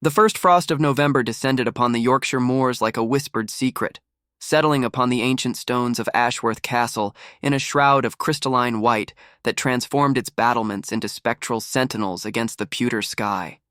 The first frost of November descended upon the Yorkshire moors like a whispered secret, settling upon the ancient stones of Ashworth Castle in a shroud of crystalline white that transformed its battlements into spectral sentinels against the pewter sky.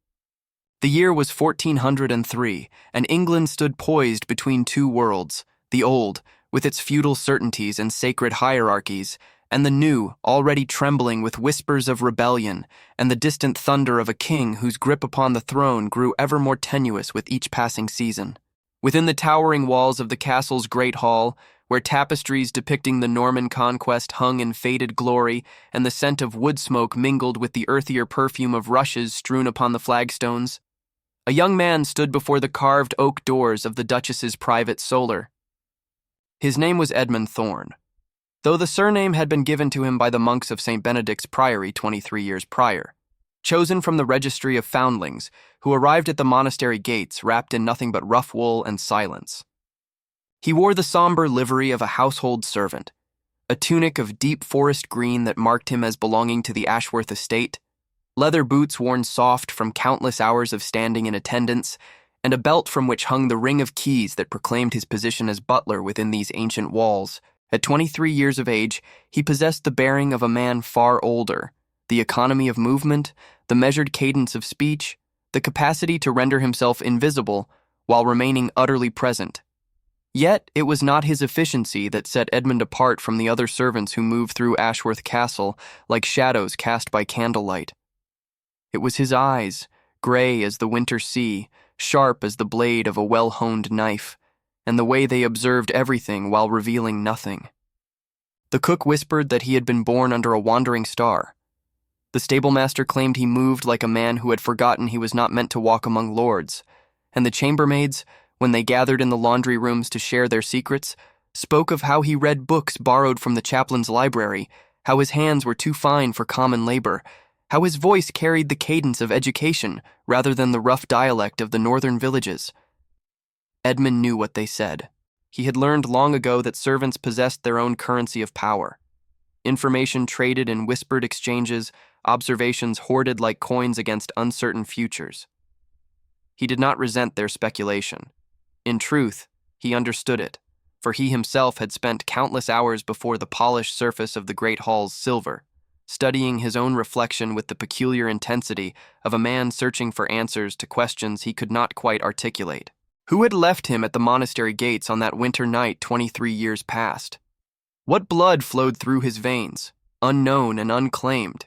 The year was 1403, and England stood poised between two worlds, the old, with its feudal certainties and sacred hierarchies, and the new, already trembling with whispers of rebellion and the distant thunder of a king whose grip upon the throne grew ever more tenuous with each passing season. Within the towering walls of the castle's great hall, where tapestries depicting the Norman conquest hung in faded glory and the scent of wood smoke mingled with the earthier perfume of rushes strewn upon the flagstones, a young man stood before the carved oak doors of the Duchess's private solar. His name was Edmund Thorne, though the surname had been given to him by the monks of St. Benedict's Priory 23 years prior, chosen from the registry of foundlings who arrived at the monastery gates wrapped in nothing but rough wool and silence. He wore the somber livery of a household servant, a tunic of deep forest green that marked him as belonging to the Ashworth estate, leather boots worn soft from countless hours of standing in attendance, and a belt from which hung the ring of keys that proclaimed his position as butler within these ancient walls. At 23 years of age, he possessed the bearing of a man far older, the economy of movement, the measured cadence of speech, the capacity to render himself invisible while remaining utterly present. Yet it was not his efficiency that set Edmund apart from the other servants who moved through Ashworth Castle like shadows cast by candlelight. It was his eyes, gray as the winter sea, sharp as the blade of a well-honed knife, and the way they observed everything while revealing nothing. The cook whispered that he had been born under a wandering star. The stablemaster claimed he moved like a man who had forgotten he was not meant to walk among lords, and the chambermaids, when they gathered in the laundry rooms to share their secrets, spoke of how he read books borrowed from the chaplain's library, how his hands were too fine for common labor, how his voice carried the cadence of education rather than the rough dialect of the northern villages. Edmund knew what they said. He had learned long ago that servants possessed their own currency of power. Information traded in whispered exchanges, observations hoarded like coins against uncertain futures. He did not resent their speculation. In truth, he understood it, for he himself had spent countless hours before the polished surface of the great hall's silver, studying his own reflection with the peculiar intensity of a man searching for answers to questions he could not quite articulate. Who had left him at the monastery gates on that winter night 23 years past? What blood flowed through his veins, unknown and unclaimed?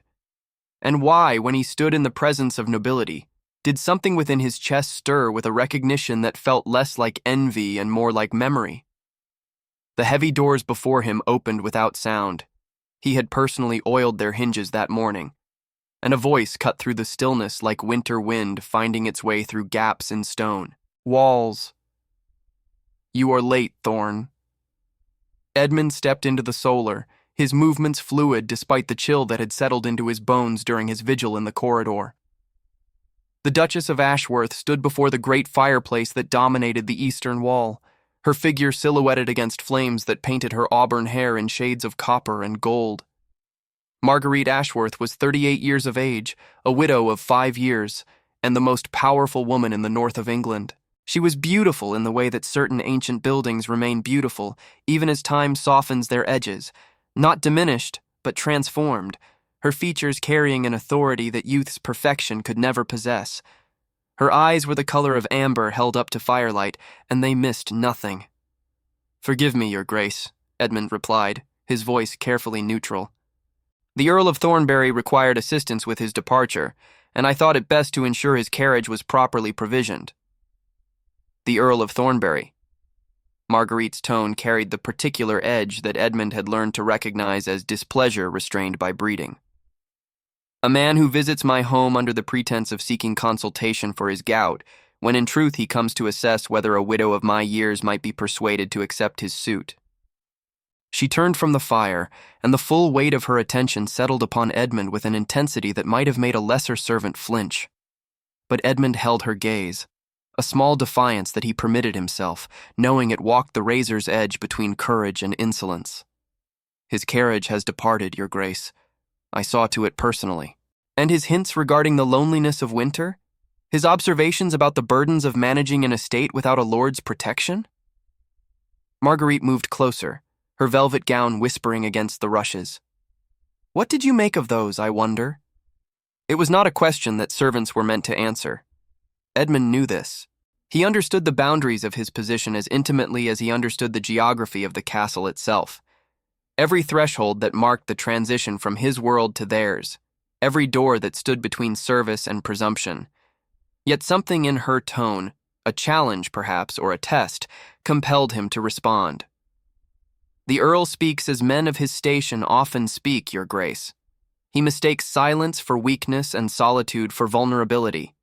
And why, when he stood in the presence of nobility, did something within his chest stir with a recognition that felt less like envy and more like memory? The heavy doors before him opened without sound. He had personally oiled their hinges that morning, and a voice cut through the stillness like winter wind finding its way through gaps in stone. Walls. "You are late, Thorne." Edmund stepped into the solar, his movements fluid despite the chill that had settled into his bones during his vigil in the corridor. The Duchess of Ashworth stood before the great fireplace that dominated the eastern wall, her figure silhouetted against flames that painted her auburn hair in shades of copper and gold. Marguerite Ashworth was 38 years of age, a widow of 5 years, and the most powerful woman in the north of England. She was beautiful in the way that certain ancient buildings remain beautiful, even as time softens their edges, not diminished, but transformed, her features carrying an authority that youth's perfection could never possess. Her eyes were the color of amber held up to firelight, and they missed nothing. "Forgive me, Your Grace," Edmund replied, his voice carefully neutral. "The Earl of Thornbury required assistance with his departure, and I thought it best to ensure his carriage was properly provisioned." The Earl of Thornbury. Marguerite's tone carried the particular edge that Edmund had learned to recognize as displeasure restrained by breeding. "A man who visits my home under the pretense of seeking consultation for his gout, when in truth he comes to assess whether a widow of my years might be persuaded to accept his suit." She turned from the fire, and the full weight of her attention settled upon Edmund with an intensity that might have made a lesser servant flinch. But Edmund held her gaze, a small defiance that he permitted himself, knowing it walked the razor's edge between courage and insolence. "His carriage has departed, Your Grace. I saw to it personally." "And his hints regarding the loneliness of winter?" His observations about the burdens of managing an estate without a lord's protection? Marguerite moved closer, her velvet gown whispering against the rushes. What did you make of those, I wonder? It was not a question that servants were meant to answer. Edmund knew this. He understood the boundaries of his position as intimately as he understood the geography of the castle itself. Every threshold that marked the transition from his world to theirs, every door that stood between service and presumption. Yet something in her tone, a challenge perhaps, or a test, compelled him to respond. The Earl speaks as men of his station often speak, Your Grace. He mistakes silence for weakness and solitude for vulnerability.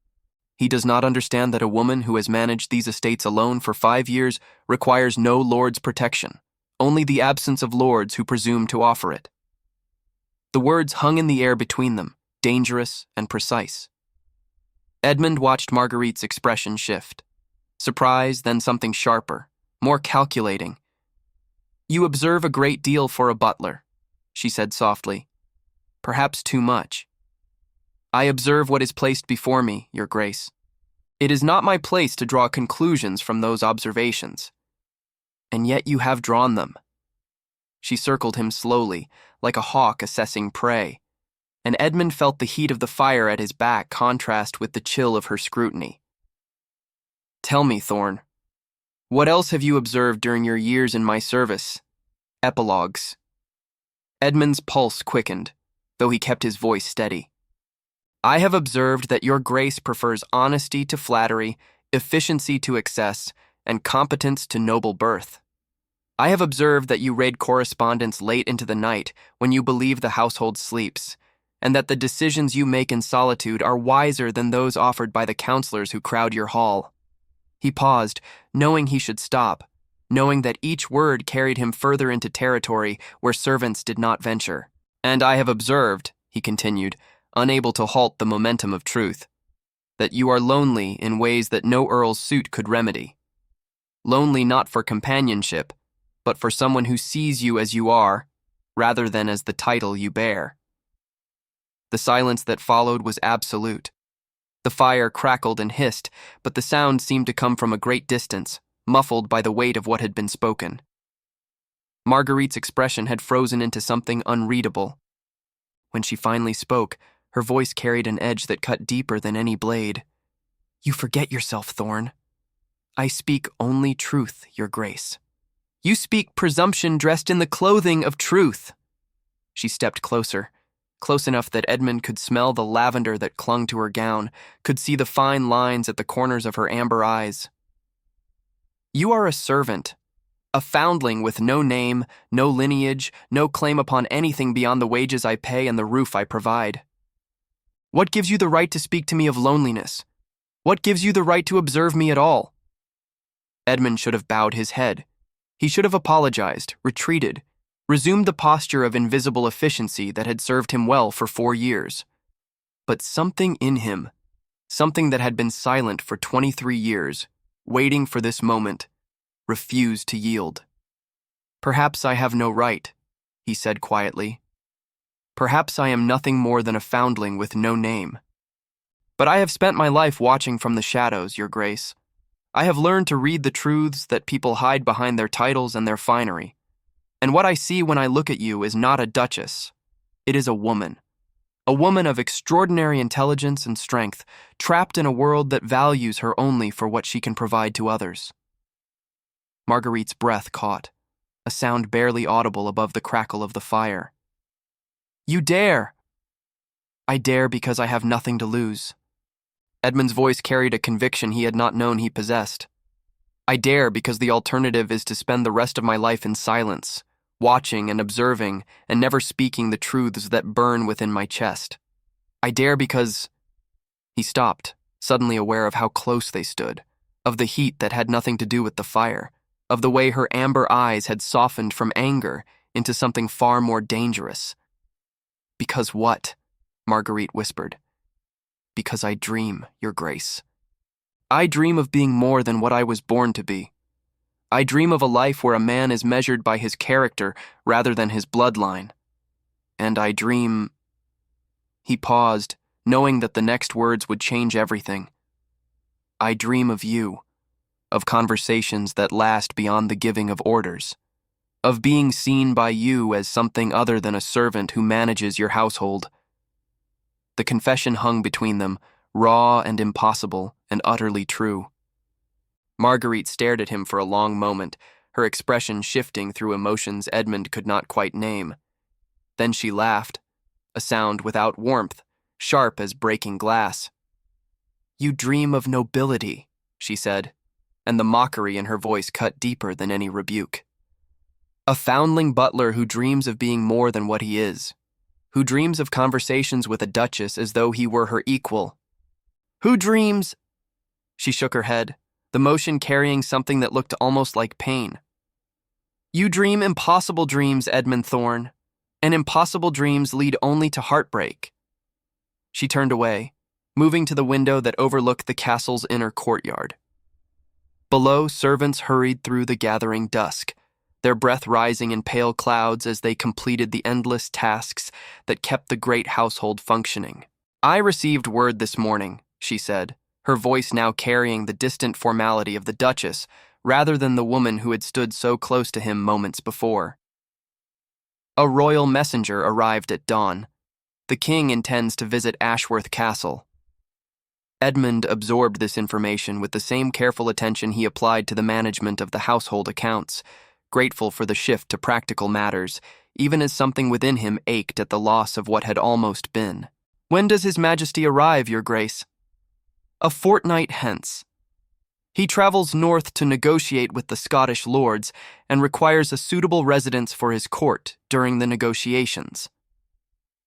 He does not understand that a woman who has managed these estates alone for 5 years requires no lord's protection, only the absence of lords who presume to offer it. The words hung in the air between them, dangerous and precise. Edmund watched Marguerite's expression shift. Surprise, then something sharper, more calculating. You observe a great deal for a butler, she said softly. Perhaps too much. I observe what is placed before me, Your Grace. It is not my place to draw conclusions from those observations. And yet you have drawn them. She circled him slowly, like a hawk assessing prey, and Edmund felt the heat of the fire at his back contrast with the chill of her scrutiny. Tell me, Thorn, what else have you observed during your years in my service? Epilogues. Edmund's pulse quickened, though he kept his voice steady. I have observed that Your Grace prefers honesty to flattery, efficiency to excess, and competence to noble birth. I have observed that you raid correspondence late into the night when you believe the household sleeps, and that the decisions you make in solitude are wiser than those offered by the counselors who crowd your hall. He paused, knowing he should stop, knowing that each word carried him further into territory where servants did not venture. And I have observed, he continued, unable to halt the momentum of truth, that you are lonely in ways that no earl's suit could remedy. Lonely not for companionship, but for someone who sees you as you are, rather than as the title you bear. The silence that followed was absolute. The fire crackled and hissed, but the sound seemed to come from a great distance, muffled by the weight of what had been spoken. Marguerite's expression had frozen into something unreadable. When she finally spoke, her voice carried an edge that cut deeper than any blade. You forget yourself, Thorn. I speak only truth, Your Grace. You speak presumption dressed in the clothing of truth. She stepped closer, close enough that Edmund could smell the lavender that clung to her gown, could see the fine lines at the corners of her amber eyes. You are a servant, a foundling with no name, no lineage, no claim upon anything beyond the wages I pay and the roof I provide. What gives you the right to speak to me of loneliness? What gives you the right to observe me at all? Edmund should have bowed his head. He should have apologized, retreated, resumed the posture of invisible efficiency that had served him well for 4 years. But something in him, something that had been silent for 23 years, waiting for this moment, refused to yield. Perhaps I have no right, he said quietly. Perhaps I am nothing more than a foundling with no name. But I have spent my life watching from the shadows, Your Grace. I have learned to read the truths that people hide behind their titles and their finery. And what I see when I look at you is not a duchess. It is a woman of extraordinary intelligence and strength, trapped in a world that values her only for what she can provide to others. Marguerite's breath caught, a sound barely audible above the crackle of the fire. You dare! I dare because I have nothing to lose. Edmund's voice carried a conviction he had not known he possessed. I dare because the alternative is to spend the rest of my life in silence, watching and observing and never speaking the truths that burn within my chest. I dare because... He stopped, suddenly aware of how close they stood, of the heat that had nothing to do with the fire, of the way her amber eyes had softened from anger into something far more dangerous. Because what? Marguerite whispered. Because I dream, Your Grace. I dream of being more than what I was born to be. I dream of a life where a man is measured by his character rather than his bloodline. And I dream... He paused, knowing that the next words would change everything, I dream of you, of conversations that last beyond the giving of orders, of being seen by you as something other than a servant who manages your household. The confession hung between them, raw and impossible and utterly true. Marguerite stared at him for a long moment, her expression shifting through emotions Edmund could not quite name. Then she laughed, a sound without warmth, sharp as breaking glass. "You dream of nobility," she said, and the mockery in her voice cut deeper than any rebuke. "A foundling butler who dreams of being more than what he is, who dreams of conversations with a duchess as though he were her equal. Who dreams—" She shook her head, the motion carrying something that looked almost like pain. "You dream impossible dreams, Edmund Thorne, and impossible dreams lead only to heartbreak." She turned away, moving to the window that overlooked the castle's inner courtyard. Below, servants hurried through the gathering dusk, their breath rising in pale clouds as they completed the endless tasks that kept the great household functioning. "I received word this morning," she said, her voice now carrying the distant formality of the Duchess rather than the woman who had stood so close to him moments before. "A royal messenger arrived at dawn. The king intends to visit Ashworth Castle." Edmund absorbed this information with the same careful attention he applied to the management of the household accounts, grateful for the shift to practical matters, even as something within him ached at the loss of what had almost been. "When does His Majesty arrive, Your Grace?" "A fortnight hence. He travels north to negotiate with the Scottish lords and requires a suitable residence for his court during the negotiations."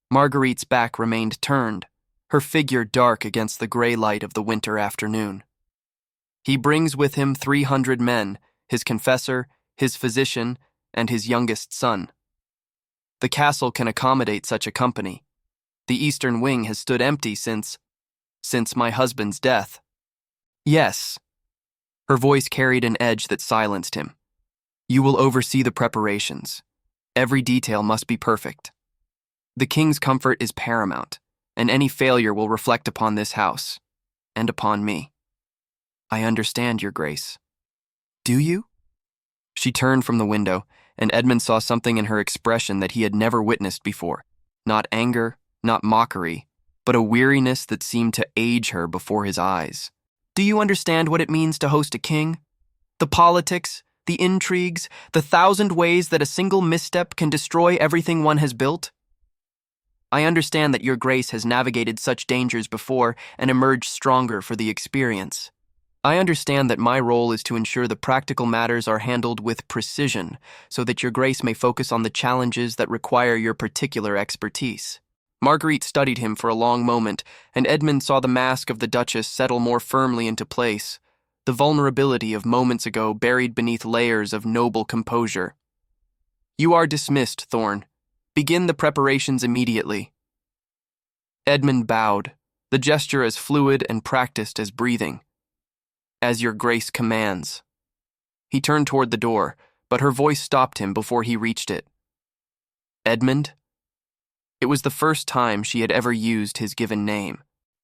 Marguerite's back remained turned, her figure dark against the gray light of the winter afternoon. "He brings with him 300 men, his confessor, his physician, and his youngest son. The castle can accommodate such a company. The eastern wing has stood empty since my husband's death." "Yes." Her voice carried an edge that silenced him. "You will oversee the preparations. Every detail must be perfect. The king's comfort is paramount, and any failure will reflect upon this house, and upon me." "I understand, Your Grace." "Do you?" She turned from the window, and Edmund saw something in her expression that he had never witnessed before. Not anger, not mockery, but a weariness that seemed to age her before his eyes. "Do you understand what it means to host a king? The politics, the intrigues, the 1,000 ways that a single misstep can destroy everything one has built? I understand that Your Grace has navigated such dangers before and emerged stronger for the experience. I understand that my role is to ensure the practical matters are handled with precision so that Your Grace may focus on the challenges that require your particular expertise." Marguerite studied him for a long moment, and Edmund saw the mask of the Duchess settle more firmly into place, the vulnerability of moments ago buried beneath layers of noble composure. "You are dismissed, Thorne. Begin the preparations immediately." Edmund bowed, the gesture as fluid and practiced as breathing. "As Your Grace commands." He turned toward the door, but her voice stopped him before he reached it. "Edmund?" It was the first time she had ever used his given name.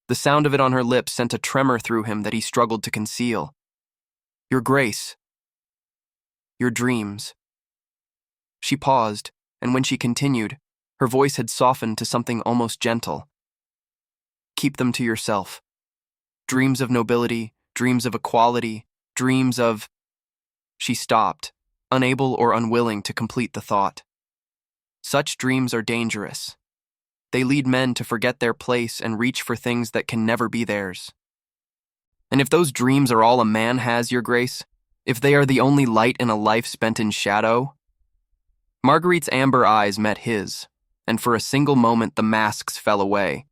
The sound of it on her lips sent a tremor through him that he struggled to conceal. "Your Grace." "Your dreams." She paused, and when she continued, her voice had softened to something almost gentle. "Keep them to yourself. Dreams of nobility, dreams of equality, dreams of—" She stopped, unable or unwilling to complete the thought. Such dreams are dangerous. They lead men to forget their place and reach for things that can never be theirs. And if those dreams are all a man has, Your Grace, if they are the only light in a life spent in shadow— Marguerite's amber eyes met his, and for a single moment the masks fell away.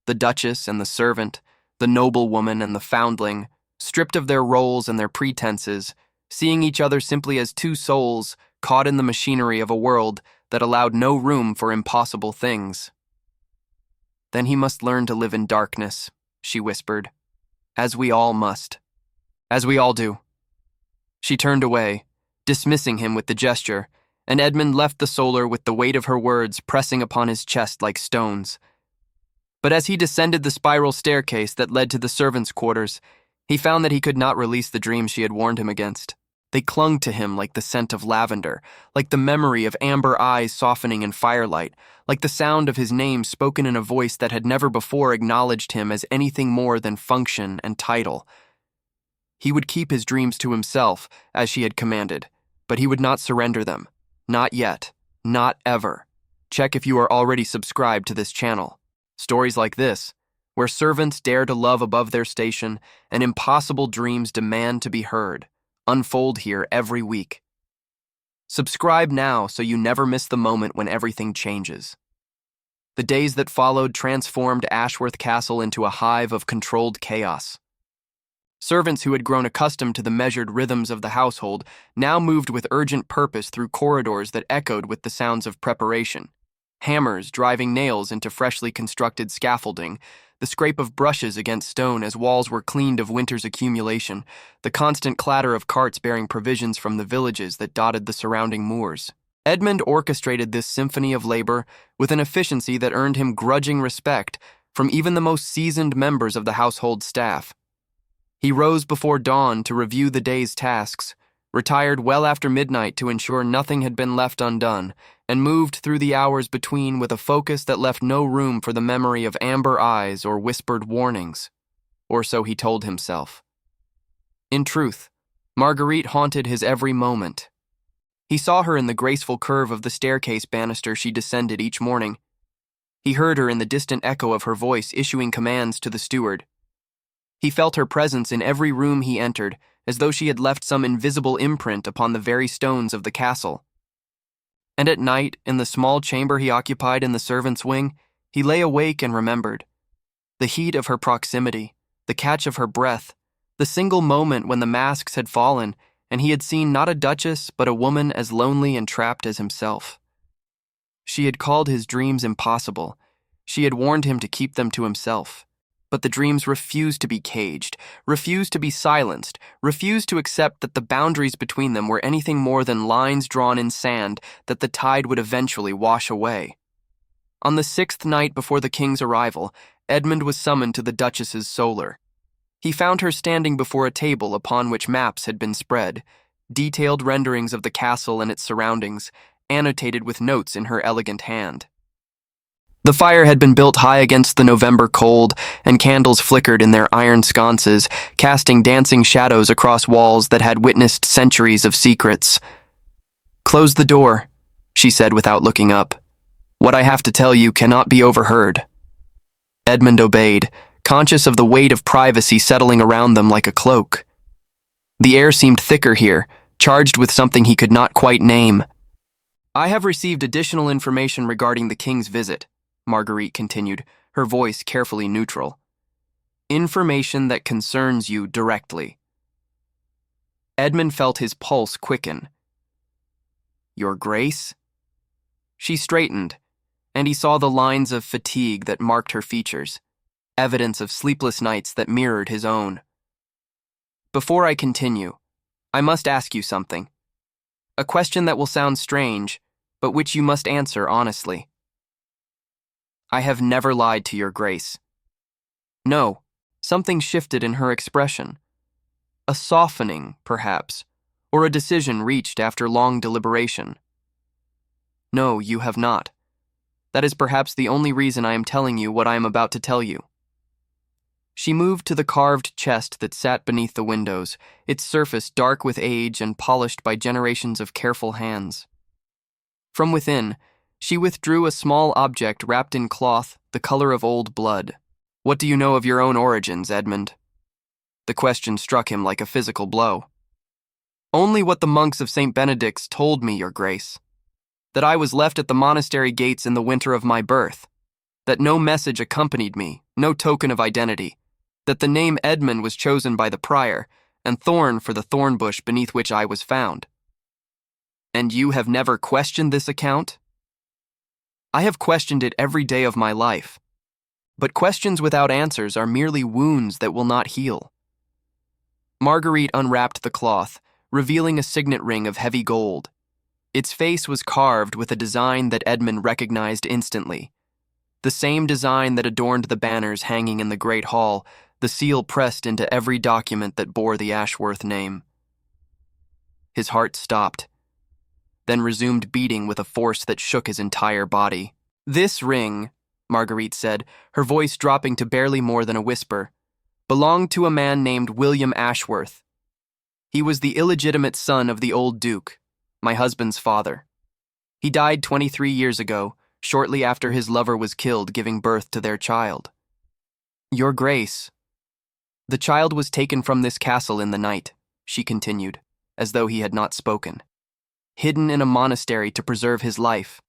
The Duchess and the servant, the noble woman and the foundling, stripped of their roles and their pretenses, seeing each other simply as two souls caught in the machinery of a world that allowed no room for impossible things. "Then he must learn to live in darkness," she whispered, "as we all must. As we all do." She turned away, dismissing him with the gesture, and Edmund left the solar with the weight of her words pressing upon his chest like stones. But as he descended the spiral staircase that led to the servants' quarters, He found that he could not release the dreams she had warned him against. They clung to him like the scent of lavender, like the memory of amber eyes softening in firelight, like the sound of his name spoken in a voice that had never before acknowledged him as anything more than function and title. He would keep his dreams to himself, as she had commanded, but he would not surrender them. Not yet. Not ever. Check if you are already subscribed to this channel. Stories like this, where servants dare to love above their station and impossible dreams demand to be heard, unfold here every week. Subscribe now so you never miss the moment when everything changes. The days that followed transformed Ashworth Castle into a hive of controlled chaos. Servants who had grown accustomed to the measured rhythms of the household now moved with urgent purpose through corridors that echoed with the sounds of preparation. Hammers driving nails into freshly constructed scaffolding, the scrape of brushes against stone as walls were cleaned of winter's accumulation, the constant clatter of carts bearing provisions from the villages that dotted the surrounding moors. Edmund orchestrated this symphony of labor with an efficiency that earned him grudging respect from even the most seasoned members of the household staff. He rose before dawn to review the day's tasks, retired well after midnight to ensure nothing had been left undone, and moved through the hours between with a focus that left no room for the memory of amber eyes or whispered warnings. Or so he told himself. In truth, Marguerite haunted his every moment. He saw her in the graceful curve of the staircase banister she descended each morning. He heard her in the distant echo of her voice issuing commands to the steward. He felt her presence in every room he entered, as though she had left some invisible imprint upon the very stones of the castle. And at night, in the small chamber he occupied in the servants' wing, he lay awake and remembered. The heat of her proximity, the catch of her breath, the single moment when the masks had fallen, and he had seen not a duchess, but a woman as lonely and trapped as himself. She had called his dreams impossible. She had warned him to keep them to himself. But the dreams refused to be caged, refused to be silenced, refused to accept that the boundaries between them were anything more than lines drawn in sand that the tide would eventually wash away. On the 6th night before the king's arrival, Edmund was summoned to the Duchess's solar. He found her standing before a table upon which maps had been spread, detailed renderings of the castle and its surroundings, annotated with notes in her elegant hand. The fire had been built high against the November cold, and candles flickered in their iron sconces, casting dancing shadows across walls that had witnessed centuries of secrets. "Close the door," she said without looking up. "What I have to tell you cannot be overheard." Edmund obeyed, conscious of the weight of privacy settling around them like a cloak. The air seemed thicker here, charged with something he could not quite name. "I have received additional information regarding the king's visit," Marguerite continued, her voice carefully neutral. "Information that concerns you directly." Edmund felt his pulse quicken. "Your Grace?" She straightened, and he saw the lines of fatigue that marked her features, evidence of sleepless nights that mirrored his own. "Before I continue, I must ask you something. A question that will sound strange, but which you must answer honestly. I have never lied to your Grace." No, something shifted in her expression. A softening, perhaps, or a decision reached after long deliberation. "No, you have not. That is perhaps the only reason I am telling you what I am about to tell you." She moved to the carved chest that sat beneath the windows, its surface dark with age and polished by generations of careful hands. From within, she withdrew a small object wrapped in cloth, the color of old blood. "What do you know of your own origins, Edmund?" The question struck him like a physical blow. "Only what the monks of St. Benedict's told me, your Grace. That I was left at the monastery gates in the winter of my birth. That no message accompanied me, no token of identity. That the name Edmund was chosen by the prior, and thorn for the thorn bush beneath which I was found." "And you have never questioned this account?" "I have questioned it every day of my life. But questions without answers are merely wounds that will not heal." Marguerite unwrapped the cloth, revealing a signet ring of heavy gold. Its face was carved with a design that Edmund recognized instantly. The same design that adorned the banners hanging in the great hall, the seal pressed into every document that bore the Ashworth name. His heart stopped, then resumed beating with a force that shook his entire body. "This ring," Marguerite said, her voice dropping to barely more than a whisper, "belonged to a man named William Ashworth. He was the illegitimate son of the old Duke, my husband's father. He died 23 years ago, shortly after his lover was killed giving birth to their child. Your Grace, the child was taken from this castle in the night," she continued, as though he had not spoken, "hidden in a monastery to preserve his life.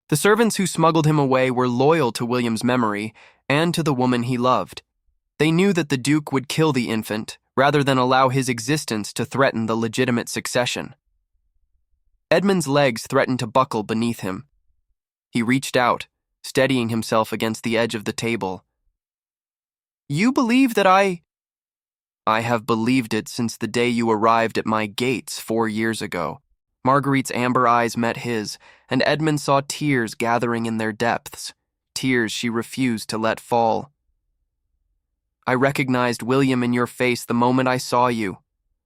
The servants who smuggled him away were loyal to William's memory and to the woman he loved. They knew that the Duke would kill the infant rather than allow his existence to threaten the legitimate succession." Edmund's legs threatened to buckle beneath him. He reached out, steadying himself against the edge of the table. "You believe that I have believed it since the day you arrived at my gates 4 years ago." Marguerite's amber eyes met his, and Edmund saw tears gathering in their depths, tears she refused to let fall. "I recognized William in your face the moment I saw you.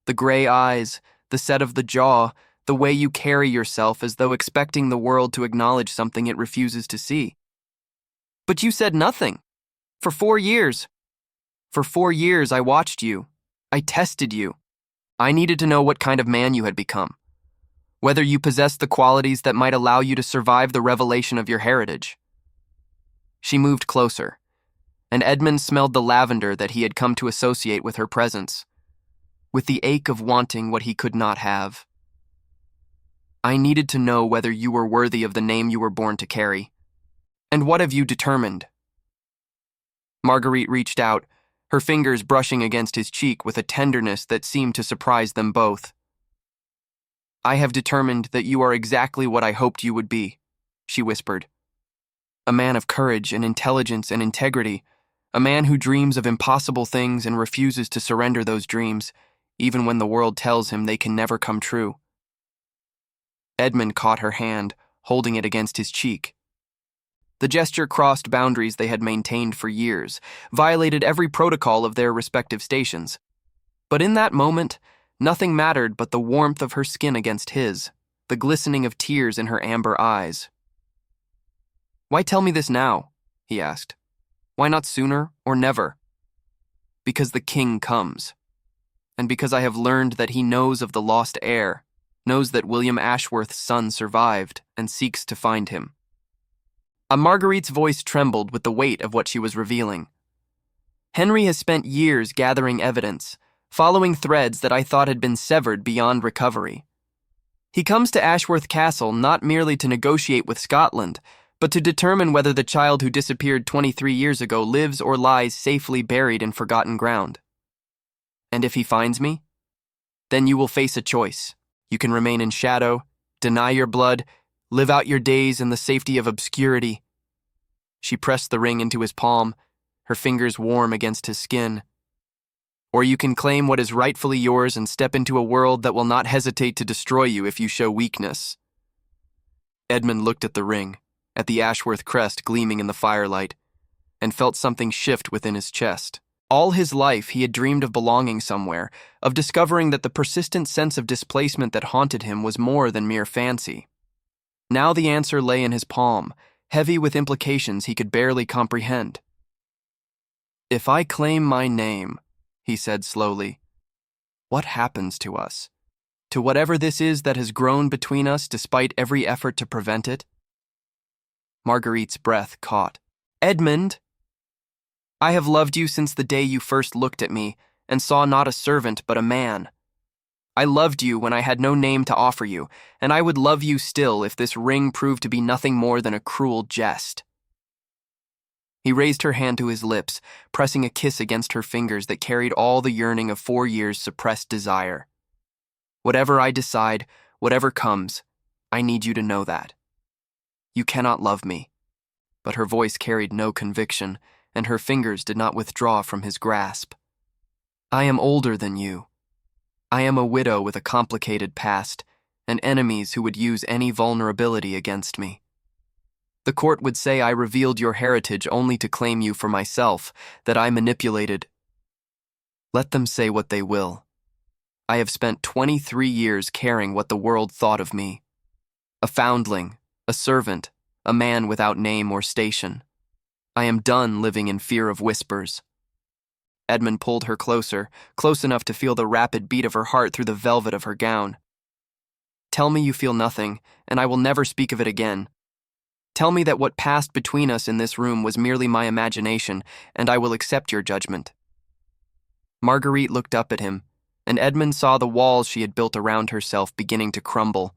The gray eyes, the set of the jaw, the way you carry yourself as though expecting the world to acknowledge something it refuses to see. But you said nothing. For 4 years. For 4 years I watched you. I tested you. I needed to know what kind of man you had become. Whether you possessed the qualities that might allow you to survive the revelation of your heritage." She moved closer, and Edmund smelled the lavender that he had come to associate with her presence, with the ache of wanting what he could not have. "I needed to know whether you were worthy of the name you were born to carry. And what have you determined?" Marguerite reached out, her fingers brushing against his cheek with a tenderness that seemed to surprise them both. "I have determined that you are exactly what I hoped you would be," she whispered. "A man of courage and intelligence and integrity, a man who dreams of impossible things and refuses to surrender those dreams, even when the world tells him they can never come true." Edmund caught her hand, holding it against his cheek. The gesture crossed boundaries they had maintained for years, violated every protocol of their respective stations. But in that moment, nothing mattered but the warmth of her skin against his, the glistening of tears in her amber eyes. "Why tell me this now?" he asked. "Why not sooner or never?" "Because the king comes. And because I have learned that he knows of the lost heir, knows that William Ashworth's son survived and seeks to find him." Marguerite's voice trembled with the weight of what she was revealing. "Henry has spent years gathering evidence, following threads that I thought had been severed beyond recovery. He comes to Ashworth Castle not merely to negotiate with Scotland, but to determine whether the child who disappeared 23 years ago lives or lies safely buried in forgotten ground. And if he finds me, then you will face a choice. You can remain in shadow, deny your blood, live out your days in the safety of obscurity." She pressed the ring into his palm, her fingers warm against his skin. "Or you can claim what is rightfully yours and step into a world that will not hesitate to destroy you if you show weakness." Edmund looked at the ring, at the Ashworth crest gleaming in the firelight, and felt something shift within his chest. All his life he had dreamed of belonging somewhere, of discovering that the persistent sense of displacement that haunted him was more than mere fancy. Now the answer lay in his palm, heavy with implications he could barely comprehend. "If I claim my name," he said slowly, "what happens to us? To whatever this is that has grown between us despite every effort to prevent it?" Marguerite's breath caught. "Edmund, I have loved you since the day you first looked at me and saw not a servant but a man. I loved you when I had no name to offer you, and I would love you still if this ring proved to be nothing more than a cruel jest." He raised her hand to his lips, pressing a kiss against her fingers that carried all the yearning of 4 years' suppressed desire. "Whatever I decide, whatever comes, I need you to know that. You cannot love me." But her voice carried no conviction, and her fingers did not withdraw from his grasp. "I am older than you. I am a widow with a complicated past, and enemies who would use any vulnerability against me. The court would say I revealed your heritage only to claim you for myself, that I manipulated Let them say what they will. I have spent 23 years caring what the world thought of me. A foundling, a servant, a man without name or station. I am done living in fear of whispers. Edmund pulled her closer, close enough to feel the rapid beat of her heart through the velvet of her gown. Tell me you feel nothing, and I will never speak of it again. Tell me that what passed between us in this room was merely my imagination, and I will accept your judgment. Marguerite looked up at him, and Edmund saw the walls she had built around herself beginning to crumble.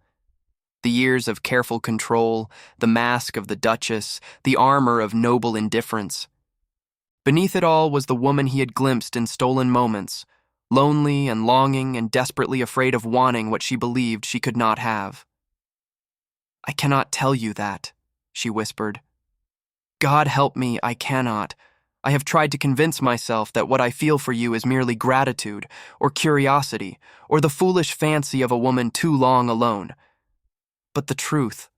The years of careful control, the mask of the Duchess, the armor of noble indifference. Beneath it all was the woman he had glimpsed in stolen moments, lonely and longing and desperately afraid of wanting what she believed she could not have. I cannot tell you that, she whispered. God help me, I cannot. I have tried to convince myself that what I feel for you is merely gratitude, or curiosity, or the foolish fancy of a woman too long alone. But the truth.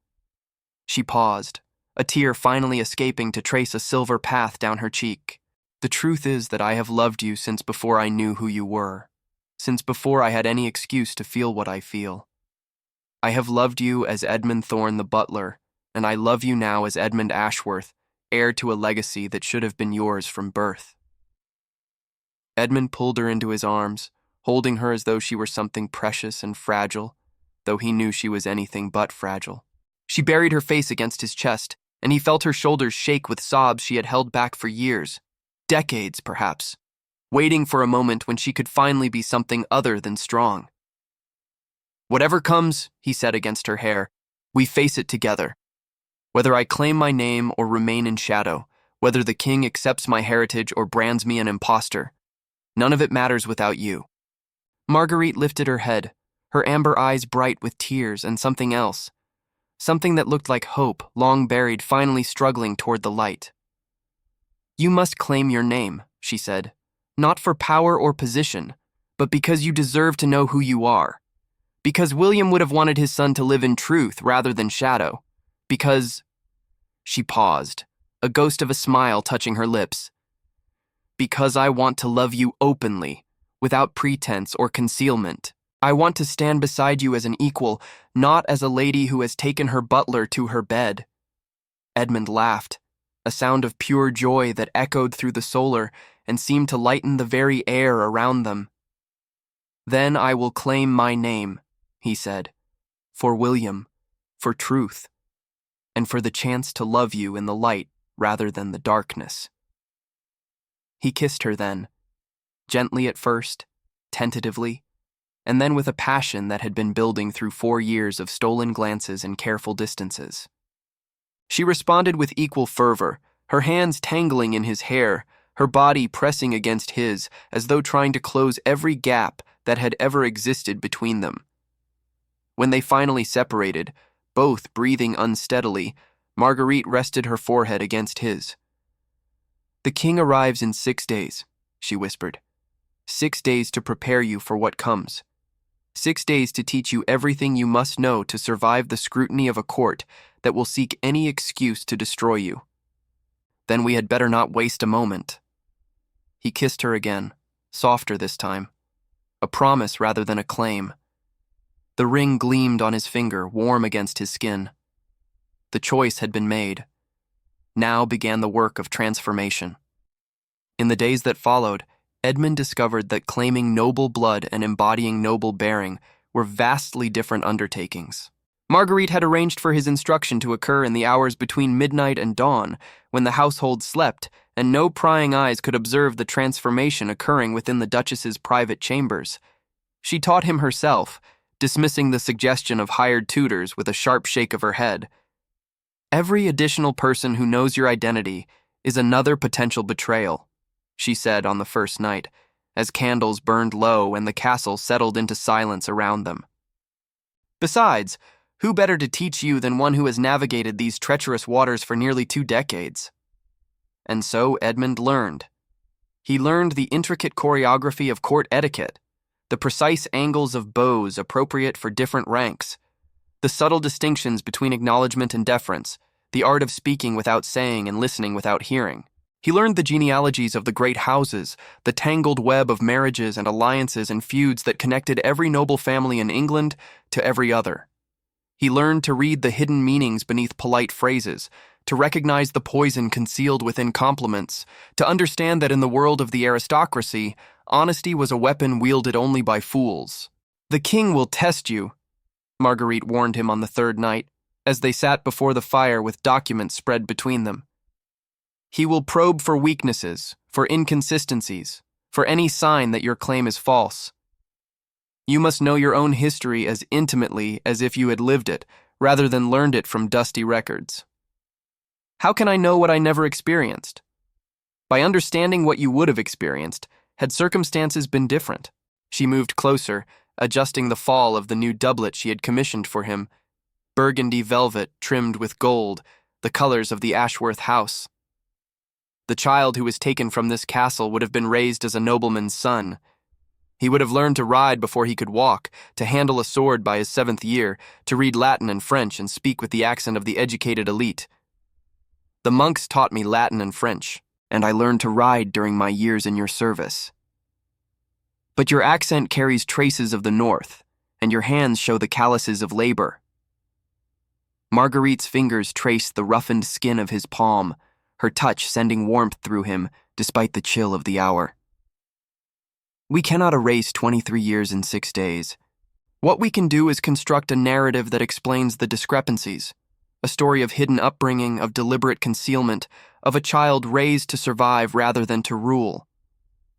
She paused, a tear finally escaping to trace a silver path down her cheek. The truth is that I have loved you since before I knew who you were, since before I had any excuse to feel what I feel. I have loved you as Edmund Thorne the butler, and I love you now as Edmund Ashworth, heir to a legacy that should have been yours from birth. Edmund pulled her into his arms, holding her as though she were something precious and fragile, though he knew she was anything but fragile. She buried her face against his chest, and he felt her shoulders shake with sobs she had held back for years, decades perhaps, waiting for a moment when she could finally be something other than strong. Whatever comes, he said against her hair, we face it together. Whether I claim my name or remain in shadow, whether the king accepts my heritage or brands me an impostor, none of it matters without you. Marguerite lifted her head, her amber eyes bright with tears and something else, something that looked like hope, long buried, finally struggling toward the light. You must claim your name, she said, not for power or position, but because you deserve to know who you are. Because William would have wanted his son to live in truth rather than shadow. Because... She paused, a ghost of a smile touching her lips. Because I want to love you openly, without pretense or concealment. I want to stand beside you as an equal, not as a lady who has taken her butler to her bed. Edmund laughed, a sound of pure joy that echoed through the solar and seemed to lighten the very air around them. Then I will claim my name, he said, for William, for truth, and for the chance to love you in the light rather than the darkness. He kissed her then, gently at first, tentatively, and then with a passion that had been building through 4 years of stolen glances and careful distances. She responded with equal fervor, her hands tangling in his hair, her body pressing against his as though trying to close every gap that had ever existed between them. When they finally separated, both breathing unsteadily, Marguerite rested her forehead against his. The king arrives in 6 days, she whispered. 6 days to prepare you for what comes. 6 days to teach you everything you must know to survive the scrutiny of a court that will seek any excuse to destroy you. Then we had better not waste a moment. He kissed her again, softer this time. A promise rather than a claim. The ring gleamed on his finger, warm against his skin. The choice had been made. Now began the work of transformation. In the days that followed, Edmund discovered that claiming noble blood and embodying noble bearing were vastly different undertakings. Marguerite had arranged for his instruction to occur in the hours between midnight and dawn, when the household slept, and no prying eyes could observe the transformation occurring within the Duchess's private chambers. She taught him herself, dismissing the suggestion of hired tutors with a sharp shake of her head. Every additional person who knows your identity is another potential betrayal, she said on the first night, as candles burned low and the castle settled into silence around them. Besides, who better to teach you than one who has navigated these treacherous waters for nearly 2 decades? And so Edmund learned. He learned the intricate choreography of court etiquette, the precise angles of bows appropriate for different ranks, the subtle distinctions between acknowledgement and deference, the art of speaking without saying and listening without hearing. He learned the genealogies of the great houses, the tangled web of marriages and alliances and feuds that connected every noble family in England to every other. He learned to read the hidden meanings beneath polite phrases, to recognize the poison concealed within compliments, to understand that in the world of the aristocracy, honesty was a weapon wielded only by fools. "The king will test you," Marguerite warned him on the third night, as they sat before the fire with documents spread between them. "He will probe for weaknesses, for inconsistencies, for any sign that your claim is false. You must know your own history as intimately as if you had lived it, rather than learned it from dusty records." "How can I know what I never experienced?" "By understanding what you would have experienced, had circumstances been different." She moved closer, adjusting the fall of the new doublet she had commissioned for him, burgundy velvet trimmed with gold, the colors of the Ashworth house. "The child who was taken from this castle would have been raised as a nobleman's son. He would have learned to ride before he could walk, to handle a sword by his 7th year, to read Latin and French and speak with the accent of the educated elite. The monks taught me Latin and French, and I learned to ride during my years in your service. But your accent carries traces of the North, and your hands show the calluses of labor." Marguerite's fingers traced the roughened skin of his palm, her touch sending warmth through him despite the chill of the hour. "We cannot erase 23 years in 6 days. What we can do is construct a narrative that explains the discrepancies, a story of hidden upbringing, of deliberate concealment, of a child raised to survive rather than to rule.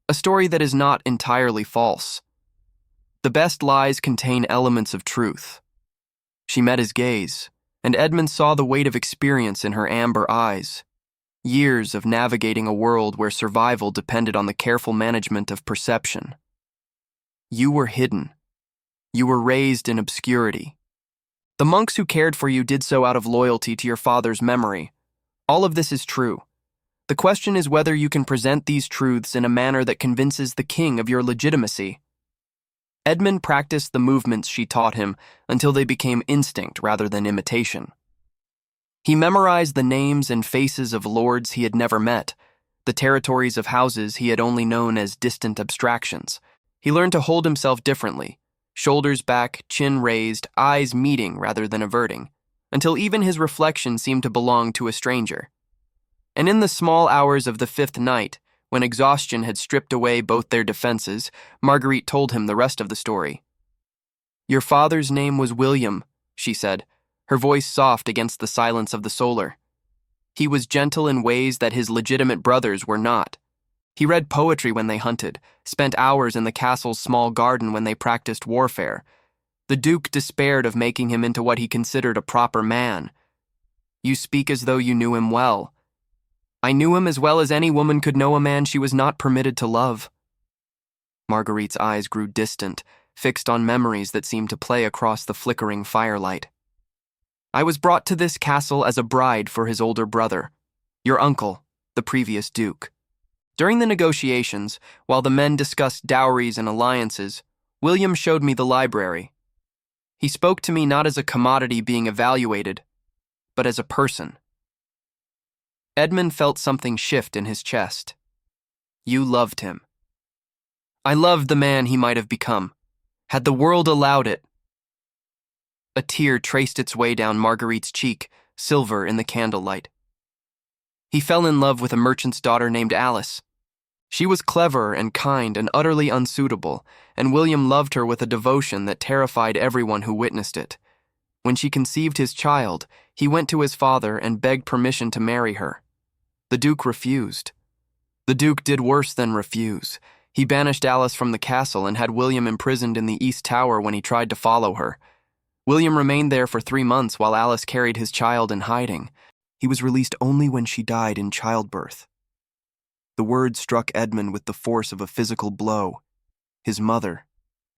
A story that is not entirely false. The best lies contain elements of truth." She met his gaze, and Edmund saw the weight of experience in her amber eyes. Years of navigating a world where survival depended on the careful management of perception. "You were hidden. You were raised in obscurity. The monks who cared for you did so out of loyalty to your father's memory. All of this is true. The question is whether you can present these truths in a manner that convinces the king of your legitimacy." Edmund practiced the movements she taught him until they became instinct rather than imitation. He memorized the names and faces of lords he had never met, the territories of houses he had only known as distant abstractions. He learned to hold himself differently, shoulders back, chin raised, eyes meeting rather than averting, until even his reflection seemed to belong to a stranger. And in the small hours of the 5th night, when exhaustion had stripped away both their defenses, Marguerite told him the rest of the story. "Your father's name was William," she said, her voice soft against the silence of the solar. "He was gentle in ways that his legitimate brothers were not. He read poetry when they hunted, spent hours in the castle's small garden when they practiced warfare. The Duke despaired of making him into what he considered a proper man. You speak as though you knew him well. I knew him as well as any woman could know a man she was not permitted to love." Marguerite's eyes grew distant, fixed on memories that seemed to play across the flickering firelight. "I was brought to this castle as a bride for his older brother, your uncle, the previous duke. During the negotiations, while the men discussed dowries and alliances, William showed me the library. He spoke to me not as a commodity being evaluated, but as a person." Edmund felt something shift in his chest. "You loved him." "I loved the man he might have become, had the world allowed it." A tear traced its way down Marguerite's cheek, silver in the candlelight. "He fell in love with a merchant's daughter named Alice. She was clever and kind and utterly unsuitable, and William loved her with a devotion that terrified everyone who witnessed it. When she conceived his child, he went to his father and begged permission to marry her. The Duke refused. The Duke did worse than refuse. He banished Alice from the castle and had William imprisoned in the East Tower when he tried to follow her. William remained there for 3 months while Alice carried his child in hiding. He was released only when she died in childbirth." The word struck Edmund with the force of a physical blow. His mother,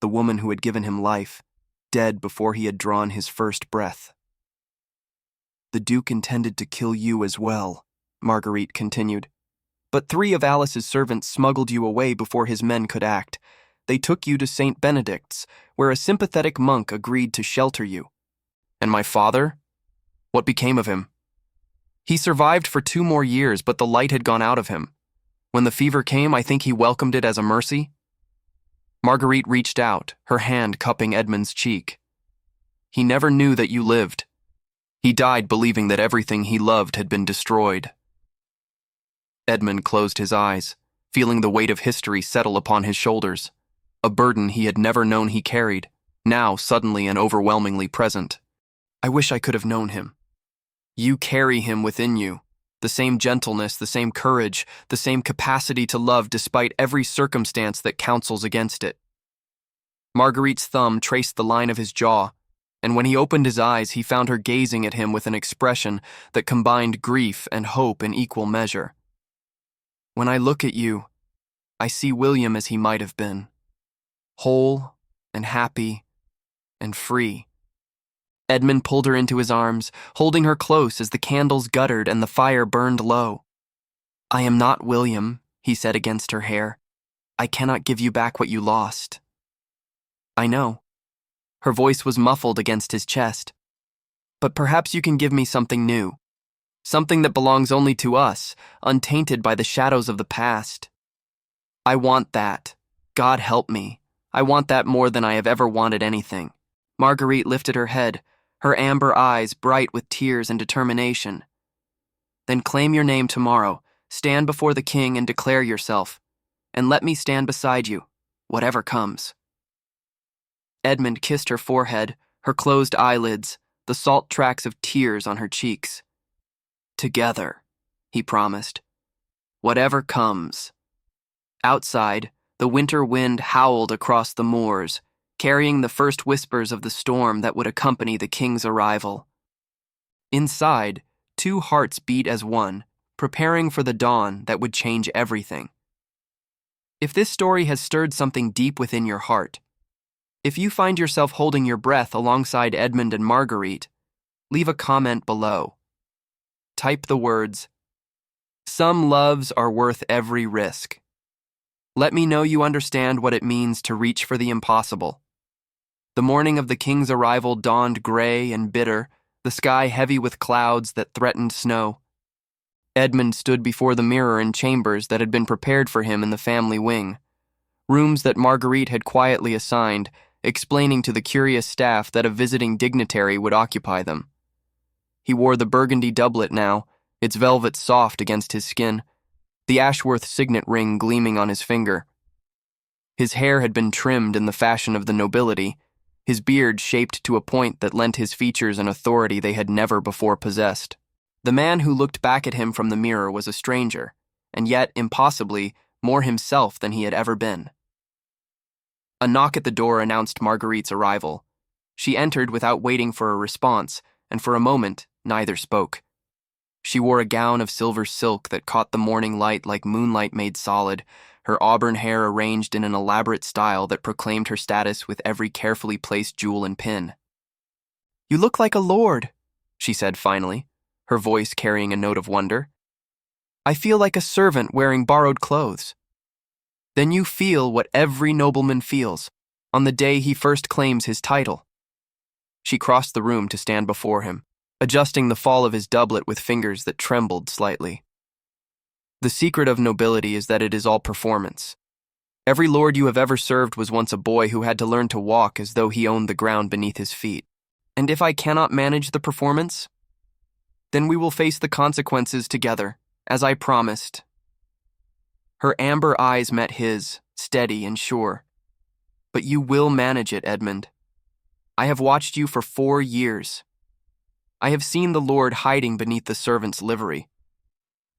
the woman who had given him life, dead before he had drawn his first breath. "The Duke intended to kill you as well," Marguerite continued. "But 3 of Alice's servants smuggled you away before his men could act. They took you to St. Benedict's, where a sympathetic monk agreed to shelter you. And my father? What became of him?" He survived for 2 more years, but the light had gone out of him. When the fever came, I think he welcomed it as a mercy. Marguerite reached out, her hand cupping Edmund's cheek. He never knew that you lived. He died believing that everything he loved had been destroyed. Edmund closed his eyes, feeling the weight of history settle upon his shoulders, a burden he had never known he carried, now suddenly and overwhelmingly present. I wish I could have known him. You carry him within you, the same gentleness, the same courage, the same capacity to love despite every circumstance that counsels against it. Marguerite's thumb traced the line of his jaw, and when he opened his eyes, he found her gazing at him with an expression that combined grief and hope in equal measure. When I look at you, I see William as he might have been, whole and happy and free. Edmund pulled her into his arms, holding her close as the candles guttered and the fire burned low. I am not William, he said against her hair. I cannot give you back what you lost. I know. Her voice was muffled against his chest. But perhaps you can give me something new. Something that belongs only to us, untainted by the shadows of the past. I want that. God help me. I want that more than I have ever wanted anything. Marguerite lifted her head, her amber eyes bright with tears and determination. Then claim your name tomorrow, stand before the king and declare yourself, and let me stand beside you, whatever comes. Edmund kissed her forehead, her closed eyelids, the salt tracks of tears on her cheeks. Together, he promised. Whatever comes. Outside, the winter wind howled across the moors, carrying the first whispers of the storm that would accompany the king's arrival. Inside, 2 hearts beat as one, preparing for the dawn that would change everything. If this story has stirred something deep within your heart, if you find yourself holding your breath alongside Edmund and Marguerite, leave a comment below. Type the words, "Some loves are worth every risk." Let me know you understand what it means to reach for the impossible. The morning of the king's arrival dawned gray and bitter, the sky heavy with clouds that threatened snow. Edmund stood before the mirror in chambers that had been prepared for him in the family wing, rooms that Marguerite had quietly assigned, explaining to the curious staff that a visiting dignitary would occupy them. He wore the burgundy doublet now, its velvet soft against his skin, the Ashworth signet ring gleaming on his finger. His hair had been trimmed in the fashion of the nobility, his beard shaped to a point that lent his features an authority they had never before possessed. The man who looked back at him from the mirror was a stranger, and yet, impossibly, more himself than he had ever been. A knock at the door announced Marguerite's arrival. She entered without waiting for a response, and for a moment, neither spoke. She wore a gown of silver silk that caught the morning light like moonlight made solid, her auburn hair arranged in an elaborate style that proclaimed her status with every carefully placed jewel and pin. "You look like a lord," she said finally, her voice carrying a note of wonder. "I feel like a servant wearing borrowed clothes." "Then you feel what every nobleman feels on the day he first claims his title." She crossed the room to stand before him, adjusting the fall of his doublet with fingers that trembled slightly. "The secret of nobility is that it is all performance. Every lord you have ever served was once a boy who had to learn to walk as though he owned the ground beneath his feet. And if I cannot manage the performance, then we will face the consequences together, as I promised." Her amber eyes met his, steady and sure. "But you will manage it, Edmund. I have watched you for 4 years. I have seen the Lord hiding beneath the servant's livery.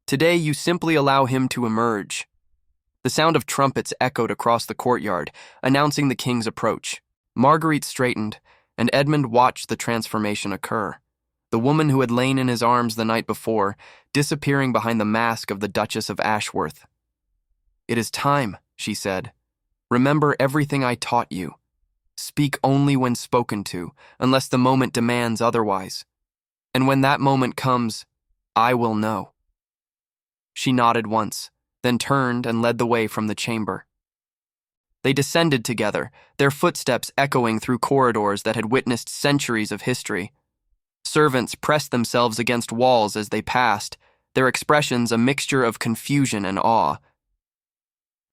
Today you simply allow him to emerge." The sound of trumpets echoed across the courtyard, announcing the king's approach. Marguerite straightened, and Edmund watched the transformation occur. The woman who had lain in his arms the night before, disappearing behind the mask of the Duchess of Ashworth. "It is time," she said. "Remember everything I taught you. Speak only when spoken to, unless the moment demands otherwise. And when that moment comes, I will know." She nodded once, then turned and led the way from the chamber. They descended together, their footsteps echoing through corridors that had witnessed centuries of history. Servants pressed themselves against walls as they passed, their expressions a mixture of confusion and awe.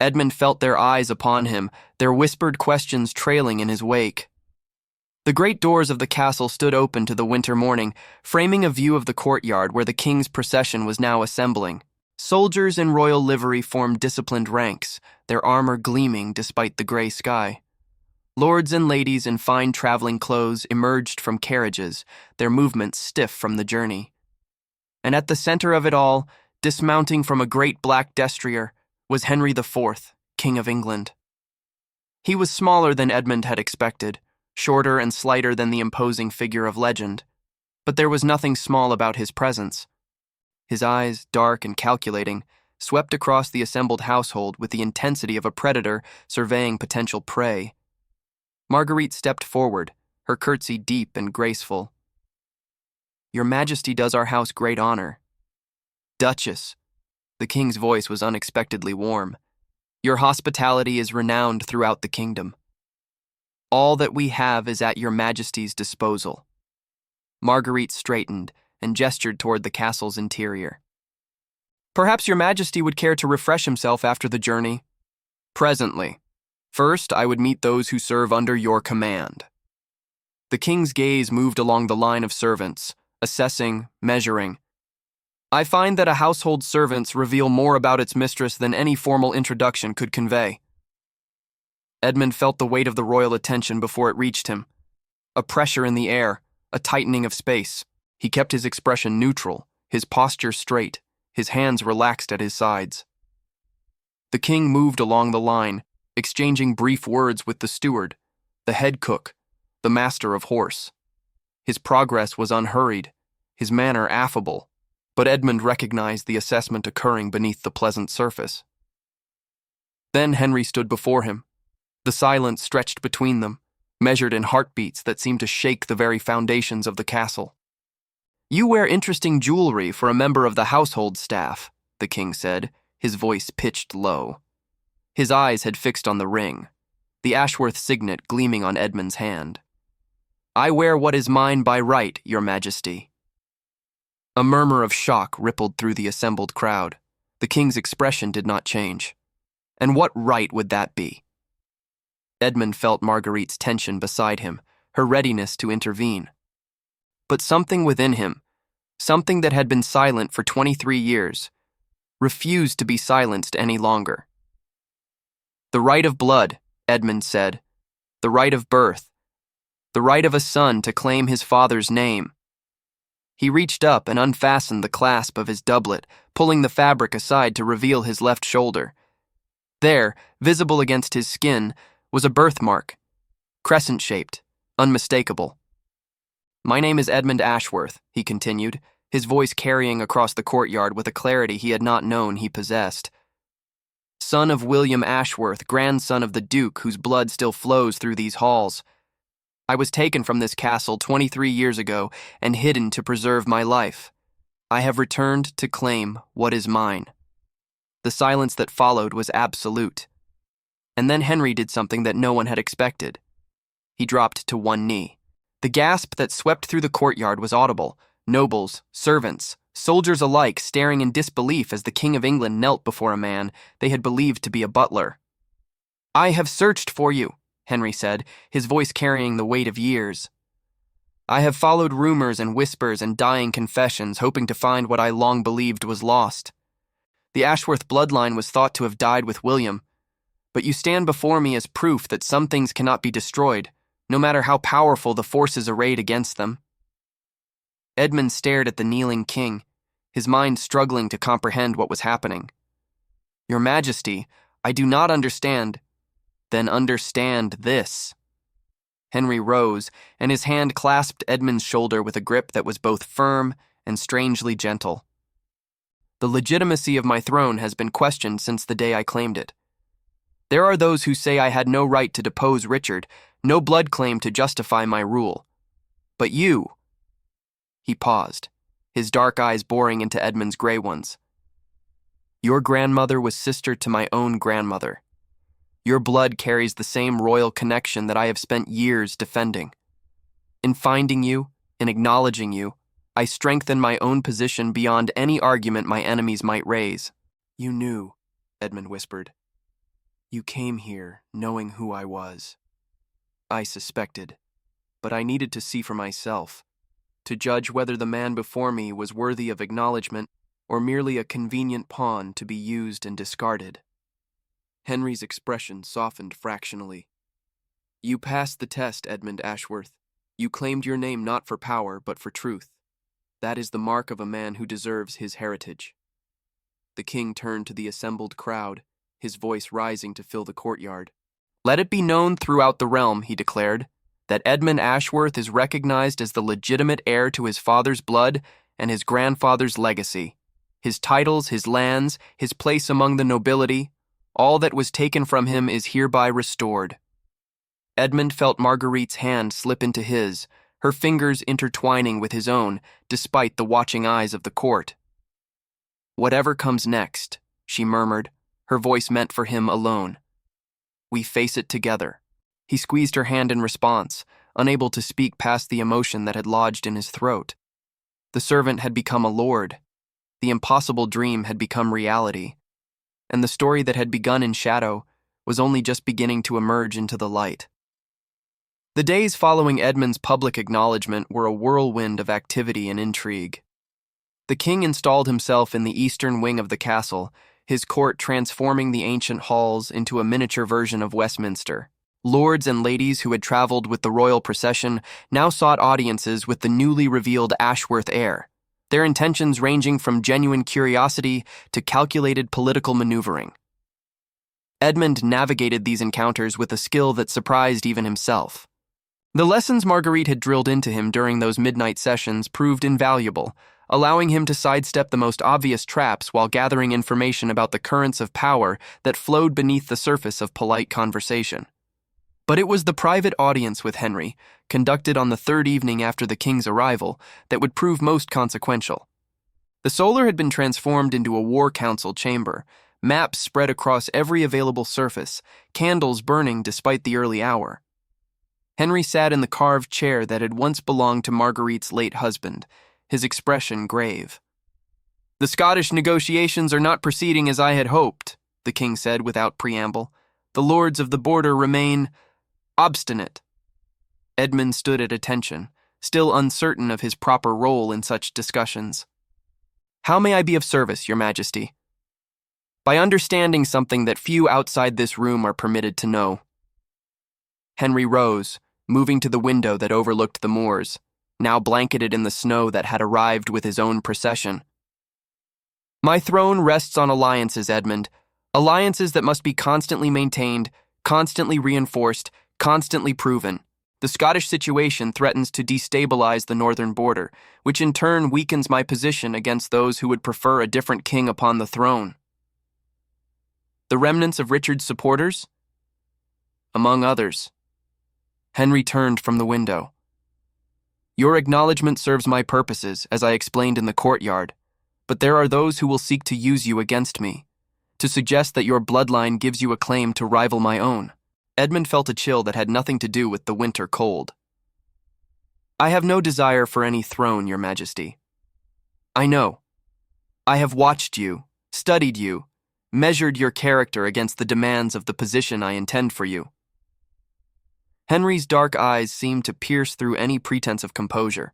Edmund felt their eyes upon him, their whispered questions trailing in his wake. The great doors of the castle stood open to the winter morning, framing a view of the courtyard where the king's procession was now assembling. Soldiers in royal livery formed disciplined ranks, their armor gleaming despite the gray sky. Lords and ladies in fine traveling clothes emerged from carriages, their movements stiff from the journey. And at the center of it all, dismounting from a great black destrier, was Henry IV, King of England. He was smaller than Edmund had expected, shorter and slighter than the imposing figure of legend, but there was nothing small about his presence. His eyes, dark and calculating, swept across the assembled household with the intensity of a predator surveying potential prey. Marguerite stepped forward, her curtsy deep and graceful. "Your Majesty does our house great honor." "Duchess," the king's voice was unexpectedly warm, "your hospitality is renowned throughout the kingdom. All that we have is at your Majesty's disposal." Marguerite straightened and gestured toward the castle's interior. "Perhaps your Majesty would care to refresh himself after the journey?" "Presently. First, I would meet those who serve under your command." The king's gaze moved along the line of servants, assessing, measuring. "I find that a household's servants reveal more about its mistress than any formal introduction could convey." Edmund felt the weight of the royal attention before it reached him. A pressure in the air, a tightening of space. He kept his expression neutral, his posture straight, his hands relaxed at his sides. The king moved along the line, exchanging brief words with the steward, the head cook, the master of horse. His progress was unhurried, his manner affable, but Edmund recognized the assessment occurring beneath the pleasant surface. Then Henry stood before him. The silence stretched between them, measured in heartbeats that seemed to shake the very foundations of the castle. "You wear interesting jewelry for a member of the household staff," the king said, his voice pitched low. His eyes had fixed on the ring, the Ashworth signet gleaming on Edmund's hand. "I wear what is mine by right, your Majesty." A murmur of shock rippled through the assembled crowd. The king's expression did not change. And what right would that be? Edmund felt Marguerite's tension beside him, her readiness to intervene. But something within him, something that had been silent for 23 years, refused to be silenced any longer. "The right of blood," Edmund said, "the right of birth, the right of a son to claim his father's name." He reached up and unfastened the clasp of his doublet, pulling the fabric aside to reveal his left shoulder. There, visible against his skin, was a birthmark, crescent-shaped, unmistakable. "My name is Edmund Ashworth," he continued, his voice carrying across the courtyard with a clarity he had not known he possessed. "Son of William Ashworth, grandson of the Duke whose blood still flows through these halls. I was taken from this castle 23 years ago and hidden to preserve my life. I have returned to claim what is mine." The silence that followed was absolute. And then Henry did something that no one had expected. He dropped to one knee. The gasp that swept through the courtyard was audible. Nobles, servants, soldiers alike staring in disbelief as the King of England knelt before a man they had believed to be a butler. "I have searched for you," Henry said, his voice carrying the weight of years. "I have followed rumors and whispers and dying confessions, hoping to find what I long believed was lost. The Ashworth bloodline was thought to have died with William, but you stand before me as proof that some things cannot be destroyed, no matter how powerful the forces arrayed against them." Edmund stared at the kneeling king, his mind struggling to comprehend what was happening. "Your Majesty, I do not understand." "Then understand this." Henry rose, and his hand clasped Edmund's shoulder with a grip that was both firm and strangely gentle. "The legitimacy of my throne has been questioned since the day I claimed it. There are those who say I had no right to depose Richard, no blood claim to justify my rule. But you—" He paused, his dark eyes boring into Edmund's gray ones. "Your grandmother was sister to my own grandmother. Your blood carries the same royal connection that I have spent years defending. In finding you, In acknowledging you, I strengthen my own position beyond any argument my enemies might raise." "You knew," Edmund whispered. "You came here knowing who I was." "I suspected, but I needed to see for myself, to judge whether the man before me was worthy of acknowledgement or merely a convenient pawn to be used and discarded." Henry's expression softened fractionally. "You passed the test, Edmund Ashworth. You claimed your name not for power, but for truth. That is the mark of a man who deserves his heritage." The king turned to the assembled crowd, his voice rising to fill the courtyard. "Let it be known throughout the realm," he declared, "that Edmund Ashworth is recognized as the legitimate heir to his father's blood and his grandfather's legacy. His titles, his lands, his place among the nobility, all that was taken from him is hereby restored." Edmund felt Marguerite's hand slip into his, her fingers intertwining with his own, despite the watching eyes of the court. "Whatever comes next," she murmured, her voice meant for him alone. "We face it together." He squeezed her hand in response, unable to speak past the emotion that had lodged in his throat. The servant had become a lord. The impossible dream had become reality. And the story that had begun in shadow was only just beginning to emerge into the light. The days following Edmund's public acknowledgement were a whirlwind of activity and intrigue. The king installed himself in the eastern wing of the castle, his court transforming the ancient halls into a miniature version of Westminster. Lords and ladies who had traveled with the royal procession now sought audiences with the newly revealed Ashworth heir, their intentions ranging from genuine curiosity to calculated political maneuvering. Edmund navigated these encounters with a skill that surprised even himself. The lessons Marguerite had drilled into him during those midnight sessions proved invaluable, allowing him to sidestep the most obvious traps while gathering information about the currents of power that flowed beneath the surface of polite conversation. But it was the private audience with Henry, conducted on the third evening after the king's arrival, that would prove most consequential. The solar had been transformed into a war council chamber, maps spread across every available surface, candles burning despite the early hour. Henry sat in the carved chair that had once belonged to Marguerite's late husband, his expression grave. "The Scottish negotiations are not proceeding as I had hoped," the king said without preamble. "The lords of the border remain obstinate." Edmund stood at attention, still uncertain of his proper role in such discussions. "How may I be of service, Your Majesty?" "By understanding something that few outside this room are permitted to know." Henry rose, moving to the window that overlooked the moors, now blanketed in the snow that had arrived with his own procession. "My throne rests on alliances, Edmund, alliances that must be constantly maintained, constantly reinforced, constantly proven. The Scottish situation threatens to destabilize the northern border, which in turn weakens my position against those who would prefer a different king upon the throne." "The remnants of Richard's supporters?" "Among others." Henry turned from the window. "Your acknowledgement serves my purposes, as I explained in the courtyard, but there are those who will seek to use you against me, to suggest that your bloodline gives you a claim to rival my own." Edmund felt a chill that had nothing to do with the winter cold. "I have no desire for any throne, Your Majesty. I know. I have watched you, studied you, measured your character against the demands of the position I intend for you." Henry's dark eyes seemed to pierce through any pretense of composure.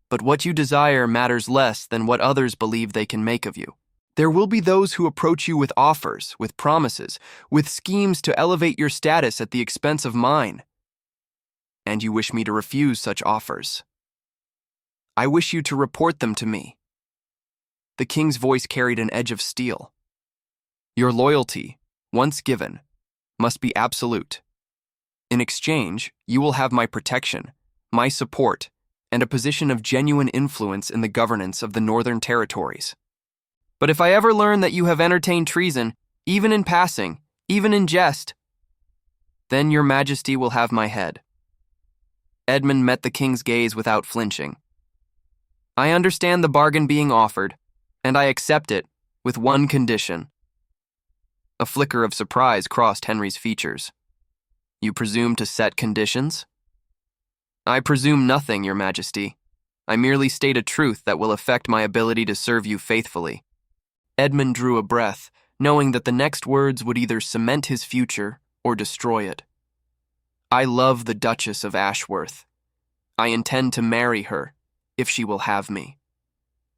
"But what you desire matters less than what others believe they can make of you. There will be those who approach you with offers, with promises, with schemes to elevate your status at the expense of mine. And you wish me to refuse such offers. I wish you to report them to me." The king's voice carried an edge of steel. "Your loyalty, once given, must be absolute. In exchange, you will have my protection, my support, and a position of genuine influence in the governance of the Northern Territories. But if I ever learn that you have entertained treason, even in passing, even in jest, then Your Majesty will have my head." Edmund met the king's gaze without flinching. "I understand the bargain being offered, and I accept it with one condition." A flicker of surprise crossed Henry's features. "You presume to set conditions?" I presume nothing, Your Majesty. I merely state a truth that will affect my ability to serve you faithfully. Edmund drew a breath, knowing that the next words would either cement his future or destroy it. I love the Duchess of Ashworth. I intend to marry her, if she will have me.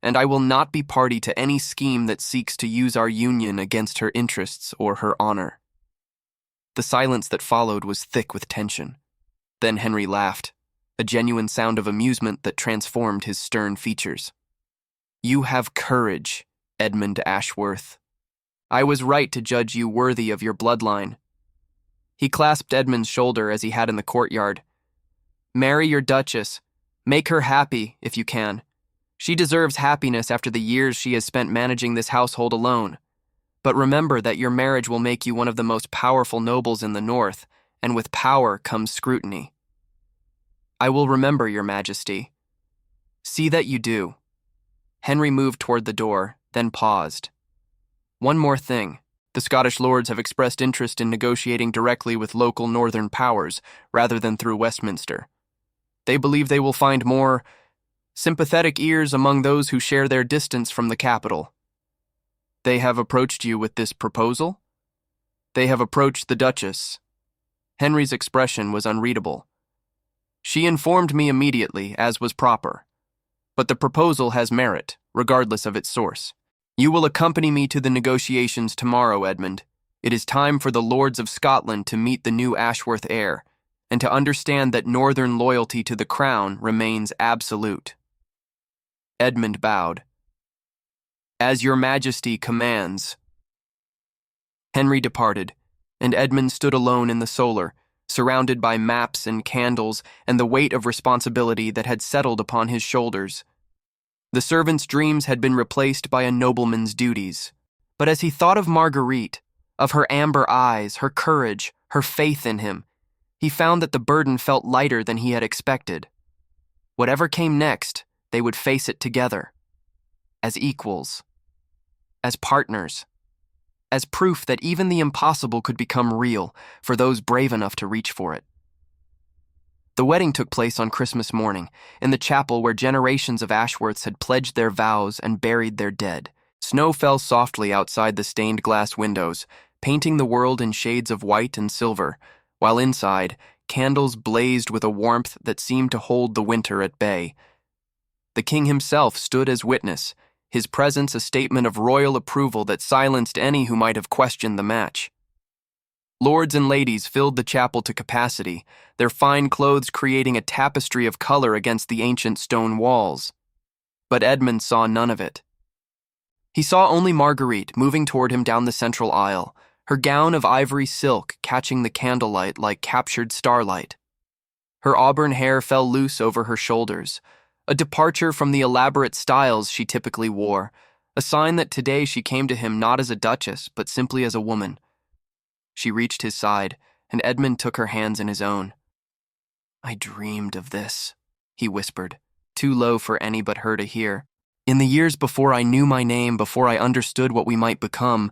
And I will not be party to any scheme that seeks to use our union against her interests or her honor. The silence that followed was thick with tension. Then Henry laughed, a genuine sound of amusement that transformed his stern features. You have courage, Edmund Ashworth. I was right to judge you worthy of your bloodline. He clasped Edmund's shoulder as he had in the courtyard. Marry your Duchess. Make her happy, if you can. She deserves happiness after the years she has spent managing this household alone. But remember that your marriage will make you one of the most powerful nobles in the north, and with power comes scrutiny. I will remember, Your Majesty. See that you do. Henry moved toward the door, then paused. One more thing. The Scottish lords have expressed interest in negotiating directly with local northern powers, rather than through Westminster. They believe they will find more sympathetic ears among those who share their distance from the capital. They have approached you with this proposal? They have approached the Duchess. Henry's expression was unreadable. She informed me immediately, as was proper. But the proposal has merit, regardless of its source. You will accompany me to the negotiations tomorrow, Edmund. It is time for the lords of Scotland to meet the new Ashworth heir, and to understand that northern loyalty to the crown remains absolute. Edmund bowed. As Your Majesty commands. Henry departed, and Edmund stood alone in the solar, surrounded by maps and candles and the weight of responsibility that had settled upon his shoulders. The servant's dreams had been replaced by a nobleman's duties. But as he thought of Marguerite, of her amber eyes, her courage, her faith in him, he found that the burden felt lighter than he had expected. Whatever came next, they would face it together, as equals, as partners, as proof that even the impossible could become real for those brave enough to reach for it. The wedding took place on Christmas morning, in the chapel where generations of Ashworths had pledged their vows and buried their dead. Snow fell softly outside the stained glass windows, painting the world in shades of white and silver, while inside, candles blazed with a warmth that seemed to hold the winter at bay. The king himself stood as witness, his presence a statement of royal approval that silenced any who might have questioned the match. Lords and ladies filled the chapel to capacity, their fine clothes creating a tapestry of color against the ancient stone walls. But Edmund saw none of it. He saw only Marguerite moving toward him down the central aisle, her gown of ivory silk catching the candlelight like captured starlight. Her auburn hair fell loose over her shoulders, a departure from the elaborate styles she typically wore, a sign that today she came to him not as a duchess, but simply as a woman. She reached his side, and Edmund took her hands in his own. I dreamed of this, he whispered, too low for any but her to hear. In the years before I knew my name, before I understood what we might become,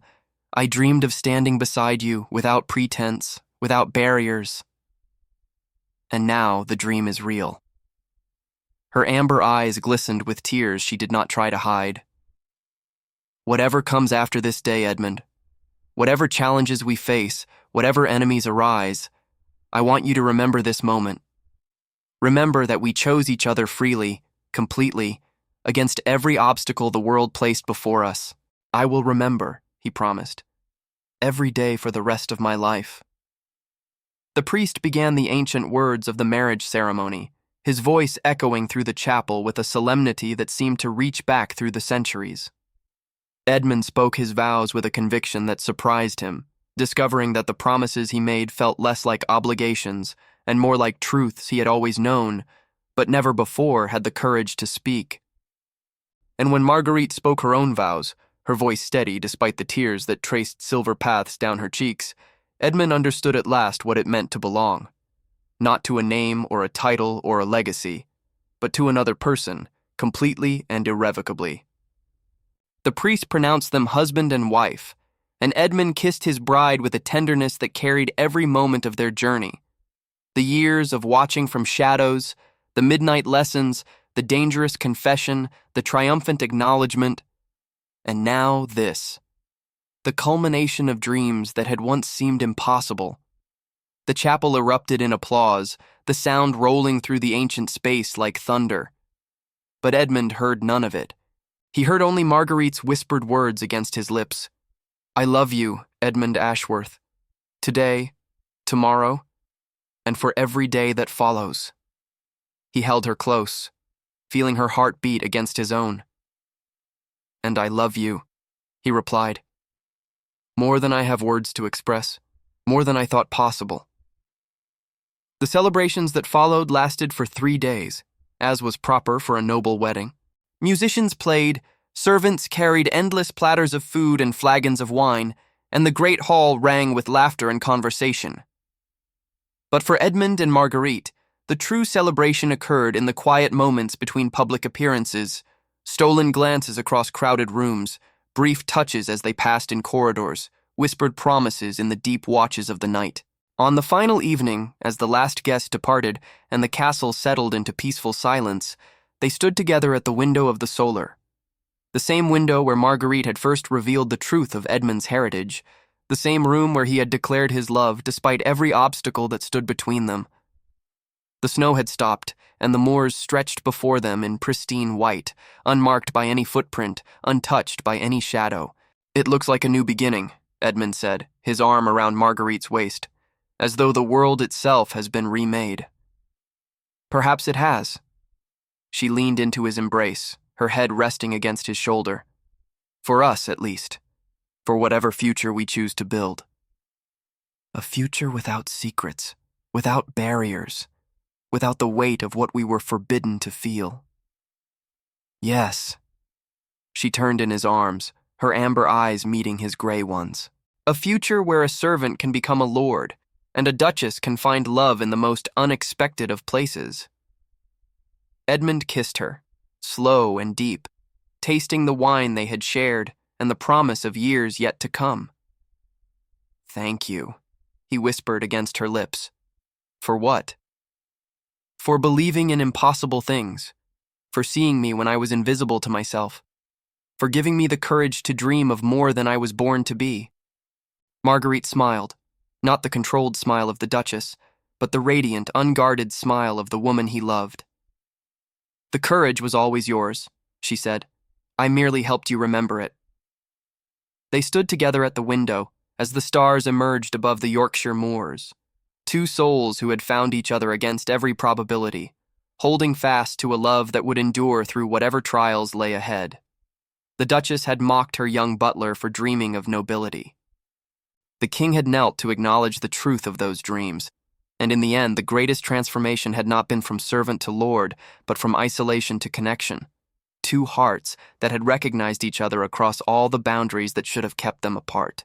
I dreamed of standing beside you, without pretense, without barriers. And now the dream is real. Her amber eyes glistened with tears she did not try to hide. Whatever comes after this day, Edmund, whatever challenges we face, whatever enemies arise, I want you to remember this moment. Remember that we chose each other freely, completely, against every obstacle the world placed before us. I will remember, he promised, every day for the rest of my life. The priest began the ancient words of the marriage ceremony, his voice echoing through the chapel with a solemnity that seemed to reach back through the centuries. Edmund spoke his vows with a conviction that surprised him, discovering that the promises he made felt less like obligations and more like truths he had always known, but never before had the courage to speak. And when Marguerite spoke her own vows, her voice steady despite the tears that traced silver paths down her cheeks, Edmund understood at last what it meant to belong. Not to a name or a title or a legacy, but to another person, completely and irrevocably. The priest pronounced them husband and wife, and Edmund kissed his bride with a tenderness that carried every moment of their journey. The years of watching from shadows, the midnight lessons, the dangerous confession, the triumphant acknowledgement, and now this, the culmination of dreams that had once seemed impossible. The chapel erupted in applause, the sound rolling through the ancient space like thunder. But Edmund heard none of it. He heard only Marguerite's whispered words against his lips. "I love you, Edmund Ashworth. Today, tomorrow, and for every day that follows." He held her close, feeling her heart beat against his own. "And I love you," he replied. "More than I have words to express, more than I thought possible." The celebrations that followed lasted for 3 days, as was proper for a noble wedding. Musicians played, servants carried endless platters of food and flagons of wine, and the great hall rang with laughter and conversation. But for Edmund and Marguerite, the true celebration occurred in the quiet moments between public appearances, stolen glances across crowded rooms, brief touches as they passed in corridors, whispered promises in the deep watches of the night. On the final evening, as the last guest departed and the castle settled into peaceful silence, they stood together at the window of the solar. The same window where Marguerite had first revealed the truth of Edmund's heritage, the same room where he had declared his love despite every obstacle that stood between them. The snow had stopped, and the moors stretched before them in pristine white, unmarked by any footprint, untouched by any shadow. "It looks like a new beginning," Edmund said, his arm around Marguerite's waist, "as though the world itself has been remade." "Perhaps it has." She leaned into his embrace, her head resting against his shoulder. "For us, at least. For whatever future we choose to build. A future without secrets, without barriers, without the weight of what we were forbidden to feel." "Yes." She turned in his arms, her amber eyes meeting his gray ones. "A future where a servant can become a lord, and a duchess can find love in the most unexpected of places." Edmund kissed her, slow and deep, tasting the wine they had shared and the promise of years yet to come. "Thank you," he whispered against her lips. "For what?" "For believing in impossible things, for seeing me when I was invisible to myself, for giving me the courage to dream of more than I was born to be." Marguerite smiled, not the controlled smile of the Duchess, but the radiant, unguarded smile of the woman he loved. "The courage was always yours," she said. "I merely helped you remember it." They stood together at the window as the stars emerged above the Yorkshire moors, two souls who had found each other against every probability, holding fast to a love that would endure through whatever trials lay ahead. The Duchess had mocked her young butler for dreaming of nobility. The king had knelt to acknowledge the truth of those dreams, and in the end, the greatest transformation had not been from servant to lord, but from isolation to connection. Two hearts that had recognized each other across all the boundaries that should have kept them apart.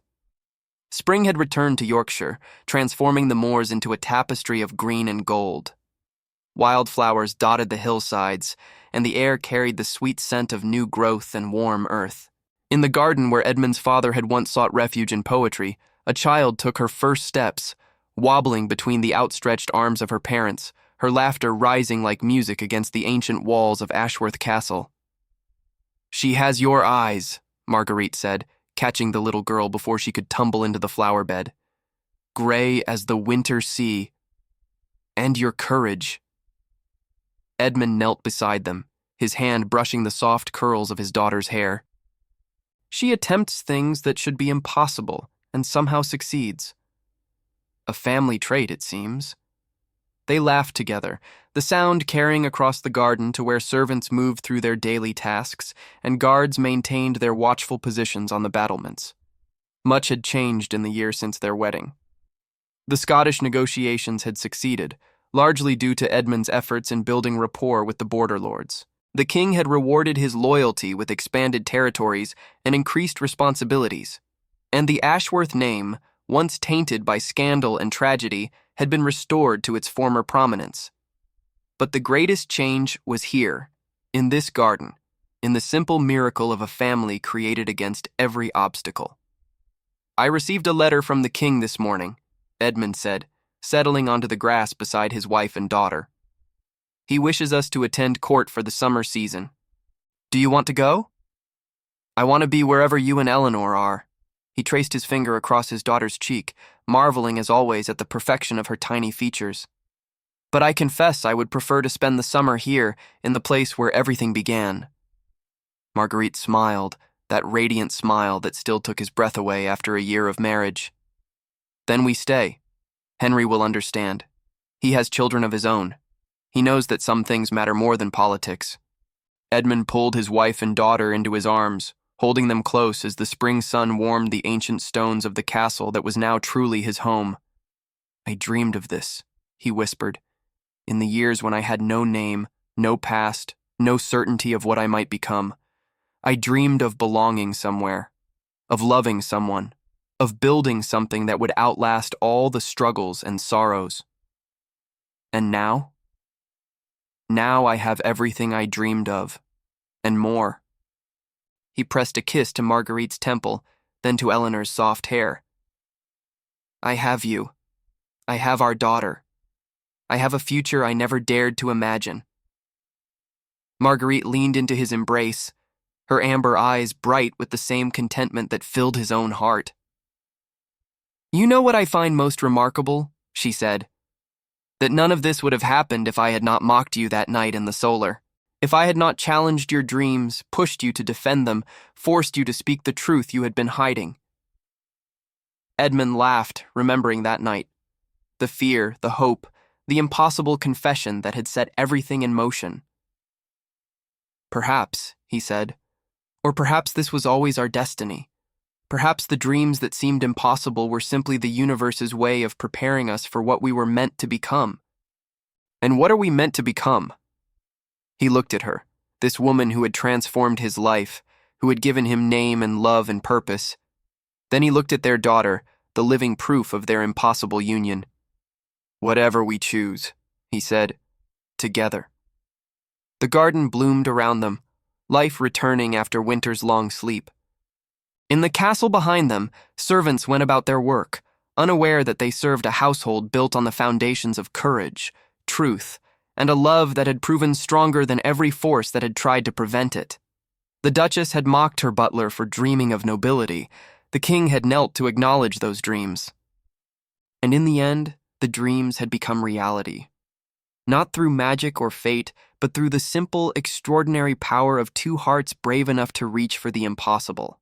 Spring had returned to Yorkshire, transforming the moors into a tapestry of green and gold. Wildflowers dotted the hillsides, and the air carried the sweet scent of new growth and warm earth. In the garden where Edmund's father had once sought refuge in poetry, a child took her first steps, wobbling between the outstretched arms of her parents, her laughter rising like music against the ancient walls of Ashworth Castle. "She has your eyes," Marguerite said, catching the little girl before she could tumble into the flower bed. "Gray as the winter sea. And your courage." Edmund knelt beside them, his hand brushing the soft curls of his daughter's hair. "She attempts things that should be impossible and somehow succeeds. A family trait, it seems." They laughed together, the sound carrying across the garden to where servants moved through their daily tasks and guards maintained their watchful positions on the battlements. Much had changed in the year since their wedding. The Scottish negotiations had succeeded, largely due to Edmund's efforts in building rapport with the border lords. The king had rewarded his loyalty with expanded territories and increased responsibilities, and the Ashworth name, once tainted by scandal and tragedy, had been restored to its former prominence. But the greatest change was here, in this garden, in the simple miracle of a family created against every obstacle. "I received a letter from the king this morning," Edmund said, settling onto the grass beside his wife and daughter. He wishes us to attend court for the summer season. Do you want to go? I want to be wherever you and Eleanor are. He traced his finger across his daughter's cheek, marveling as always at the perfection of her tiny features. But I confess I would prefer to spend the summer here, in the place where everything began. Marguerite smiled, that radiant smile that still took his breath away after a year of marriage. Then we stay. Henry will understand. He has children of his own. He knows that some things matter more than politics. Edmund pulled his wife and daughter into his arms, holding them close as the spring sun warmed the ancient stones of the castle that was now truly his home. I dreamed of this, he whispered, in the years when I had no name, no past, no certainty of what I might become. I dreamed of belonging somewhere, of loving someone, of building something that would outlast all the struggles and sorrows. And now? Now I have everything I dreamed of, and more. He pressed a kiss to Marguerite's temple, then to Eleanor's soft hair. I have you. I have our daughter. I have a future I never dared to imagine. Marguerite leaned into his embrace, her amber eyes bright with the same contentment that filled his own heart. You know what I find most remarkable, she said, that none of this would have happened if I had not mocked you that night in the solar. If I had not challenged your dreams, pushed you to defend them, forced you to speak the truth you had been hiding. Edmund laughed, remembering that night. The fear, the hope, the impossible confession that had set everything in motion. Perhaps, he said, or perhaps this was always our destiny. Perhaps the dreams that seemed impossible were simply the universe's way of preparing us for what we were meant to become. And what are we meant to become? He looked at her, this woman who had transformed his life, who had given him name and love and purpose. Then he looked at their daughter, the living proof of their impossible union. Whatever we choose, he said, together. The garden bloomed around them, life returning after winter's long sleep. In the castle behind them, servants went about their work, unaware that they served a household built on the foundations of courage, truth, and a love that had proven stronger than every force that had tried to prevent it. The Duchess had mocked her butler for dreaming of nobility. The king had knelt to acknowledge those dreams. And in the end, the dreams had become reality. Not through magic or fate, but through the simple, extraordinary power of two hearts brave enough to reach for the impossible.